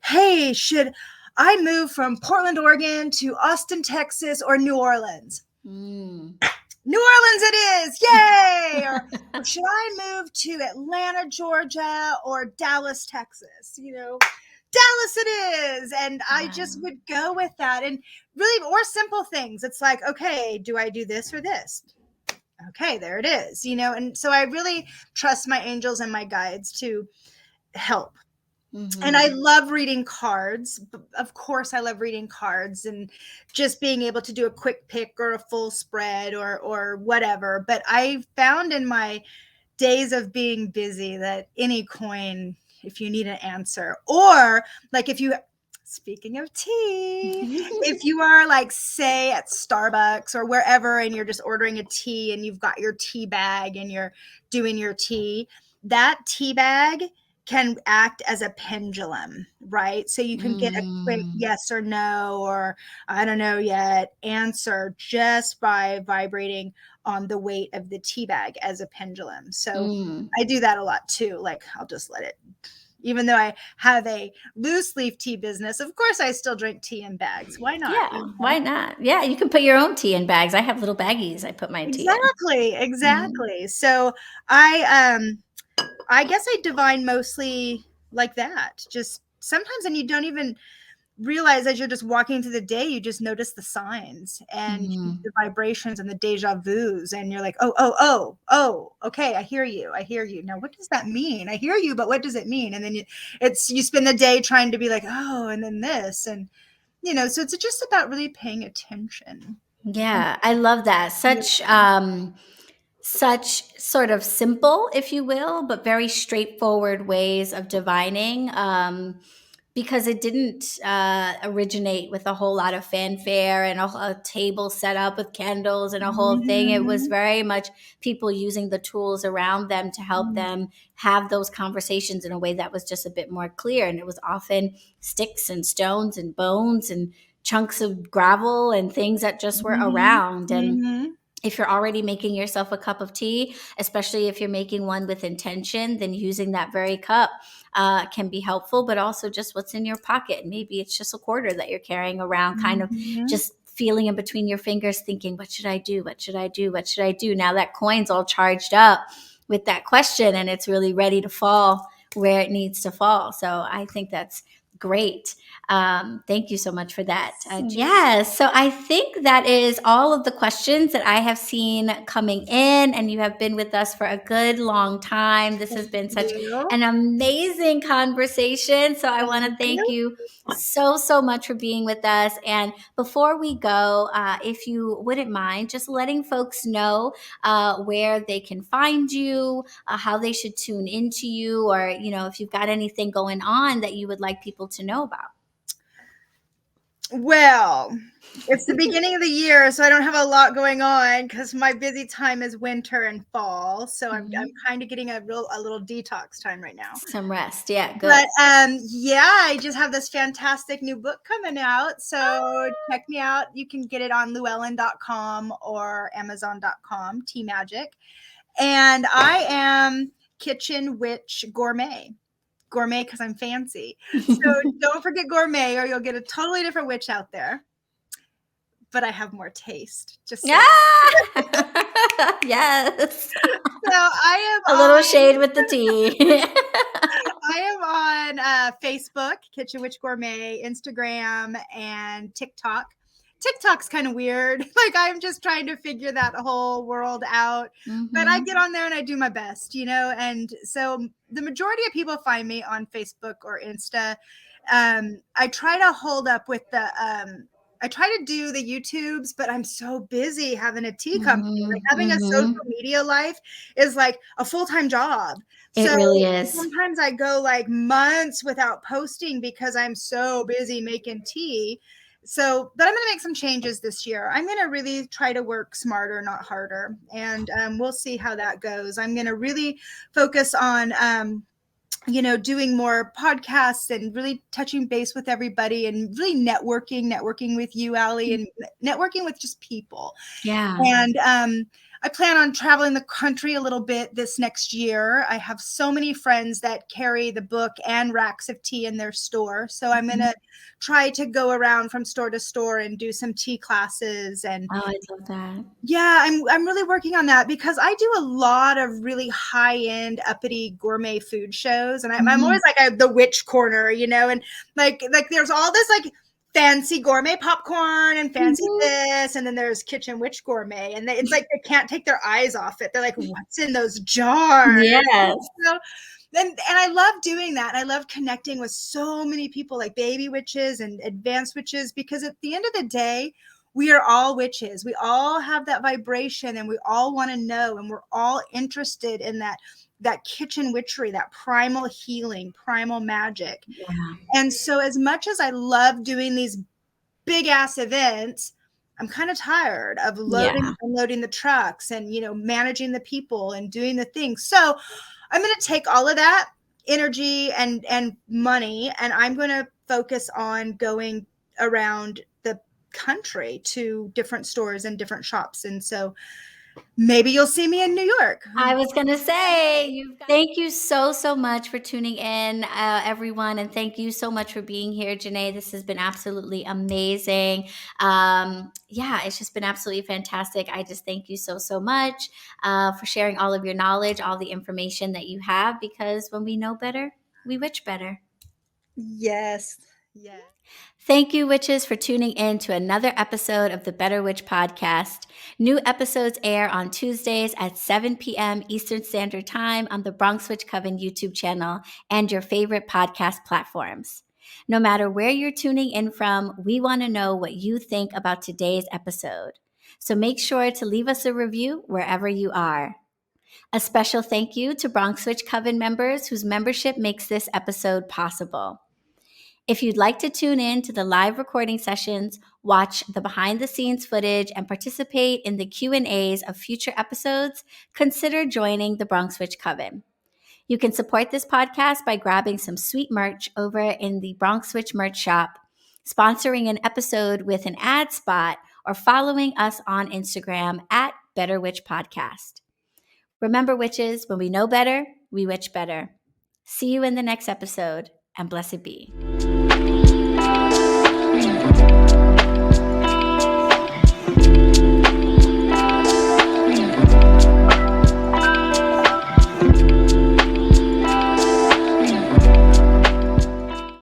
Speaker 2: hey, should I move from Portland, Oregon to Austin, Texas, or New Orleans? New Orleans it is, yay! Or should I move to Atlanta, Georgia, or Dallas, Texas? Dallas it is. And I just would go with that. And really, or simple things. It's like, okay, do I do this or this? Okay, there it is, And so I really trust my angels and my guides to help. And I love reading cards. Of course, I love reading cards and just being able to do a quick pick or a full spread or whatever. But I found in my days of being busy that any coin, if you need an answer, or like speaking of tea, if you are like, say, at Starbucks or wherever, and you're just ordering a tea and you've got your tea bag and you're doing your tea, that tea bag can act as a pendulum, right? So you can get a quick yes or no, or I don't know yet answer just by vibrating on the weight of the tea bag as a pendulum. So I do that a lot too. Like, I'll just let it, even though I have a loose leaf tea business, of course I still drink tea in bags. Why not?
Speaker 1: Yeah, why not? Yeah, you can put your own tea in bags. I have little baggies I put my tea in.
Speaker 2: Exactly. So I guess I divine mostly like that. Just sometimes, and you don't even realize as you're just walking through the day, you just notice the signs and the vibrations and the deja vus, and you're like, oh, okay, I hear you. Now, what does that mean? I hear you, but what does it mean? And then you spend the day trying to be like, oh, and then this, and so it's just about really paying attention.
Speaker 1: Yeah, I love that. Such sort of simple, if you will, but very straightforward ways of divining. because it didn't originate with a whole lot of fanfare and a table set up with candles and a whole thing. It was
Speaker 2: Mhm.
Speaker 1: very much people using the tools around them to help them have those conversations in a way that was just a bit more clear. And it was often sticks and stones and bones and chunks of gravel and things that just were
Speaker 2: Mhm.
Speaker 1: around. And
Speaker 2: Mhm.
Speaker 1: if you're already making yourself a cup of tea, especially if you're making one with intention, then using that very cup can be helpful, but also just what's in your pocket. Maybe it's just a quarter that you're carrying around, kind of
Speaker 2: Mhm.
Speaker 1: just feeling in between your fingers, thinking, what should I do? What should I do? What should I do? Now that coin's all charged up with that question and it's really ready to fall where it needs to fall. So I think that's great. Thank you so much for that. Yes. So I think that is all of the questions that I have seen coming in, and you have been with us for a good long time. This has been such
Speaker 2: You.
Speaker 1: an amazing conversation. So I want to
Speaker 2: Thank
Speaker 1: thank
Speaker 2: you.
Speaker 1: you so much for being with us. And before we go, if you wouldn't mind just letting folks know where they can find you, how they should tune into you, or, if you've got anything going on that you would like people to know about.
Speaker 2: Well, it's the beginning of the year, so I don't have a lot going on because my busy time is winter and fall. So I'm kind of getting a little detox time right now.
Speaker 1: Some rest. Yeah, good.
Speaker 2: But yeah, I just have this fantastic new book coming out. So check me out. You can get it on llewellyn.com or amazon.com, Tea Magic. And I am Kitchen Witch Gourmet. Gourmet because I'm fancy. So don't forget gourmet or you'll get a totally different witch out there. But I have more taste. Just so.
Speaker 1: Yes.
Speaker 2: So I am
Speaker 1: a little shade with the tea.
Speaker 2: I am on Facebook, Kitchen Witch Gourmet, Instagram, and TikTok. TikTok's kind of weird. Like I'm just trying to figure that whole world out. But I get on there and I do my best, and so the majority of people find me on Facebook or Insta. I try to hold up with I try to do the YouTubes, but I'm so busy having a tea company. Like having a social media life is like a full-time job.
Speaker 1: It
Speaker 2: So
Speaker 1: really is.
Speaker 2: sometimes I go like months without posting because I'm so busy making tea. So, but I'm going to make some changes this year. I'm going to really try to work smarter, not harder. And we'll see how that goes. I'm going to really focus on, doing more podcasts and really touching base with everybody and really networking with you, Allie, and networking with just people.
Speaker 1: Yeah.
Speaker 2: And I plan on traveling the country a little bit this next year. I have so many friends that carry the book and racks of tea in their store. So I'm going to try to go around from store to store and do some tea classes. And
Speaker 1: I love that.
Speaker 2: yeah, I'm really working on that because I do a lot of really high-end uppity gourmet food shows. And I'm always like the witch corner, and like there's all this like fancy gourmet popcorn and fancy this, and then there's Kitchen Witch Gourmet, and it's like they can't take their eyes off it. They're like, what's in those jars?
Speaker 1: Yes.
Speaker 2: And I love doing that. And I love connecting with so many people like baby witches and advanced witches, because at the end of the day, we are all witches. We all have that vibration and we all want to know, and we're all interested in that kitchen witchery, that primal healing, primal magic.
Speaker 1: Yeah.
Speaker 2: And so as much as I love doing these big ass events, I'm kind of tired of loading and unloading the trucks and, managing the people and doing the things. So I'm going to take all of that energy and money, and I'm going to focus on going around the country to different stores and different shops. And so maybe you'll see me in New York.
Speaker 1: I was going to say, thank you so much for tuning in, everyone. And thank you so much for being here, Jenay. This has been absolutely amazing. It's just been absolutely fantastic. I just thank you so much for sharing all of your knowledge, all the information that you have, because when we know better, we witch better.
Speaker 2: Yes. Yes.
Speaker 1: Thank you, witches, for tuning in to another episode of the BetterWitch podcast. New episodes air on Tuesdays at 7 p.m. Eastern Standard Time on the BronxWitch Coven YouTube channel and your favorite podcast platforms. No matter where you're tuning in from, we want to know what you think about today's episode. So make sure to leave us a review wherever you are. A special thank you to BronxWitch Coven members whose membership makes this episode possible. If you'd like to tune in to the live recording sessions, watch the behind-the-scenes footage, and participate in the Q&As of future episodes, consider joining the BronxWitch Coven. You can support this podcast by grabbing some sweet merch over in the BronxWitch merch shop, sponsoring an episode with an ad spot, or following us on Instagram at BetterWitch Podcast. Remember, witches, when we know better, we witch better. See you in the next episode, and blessed be.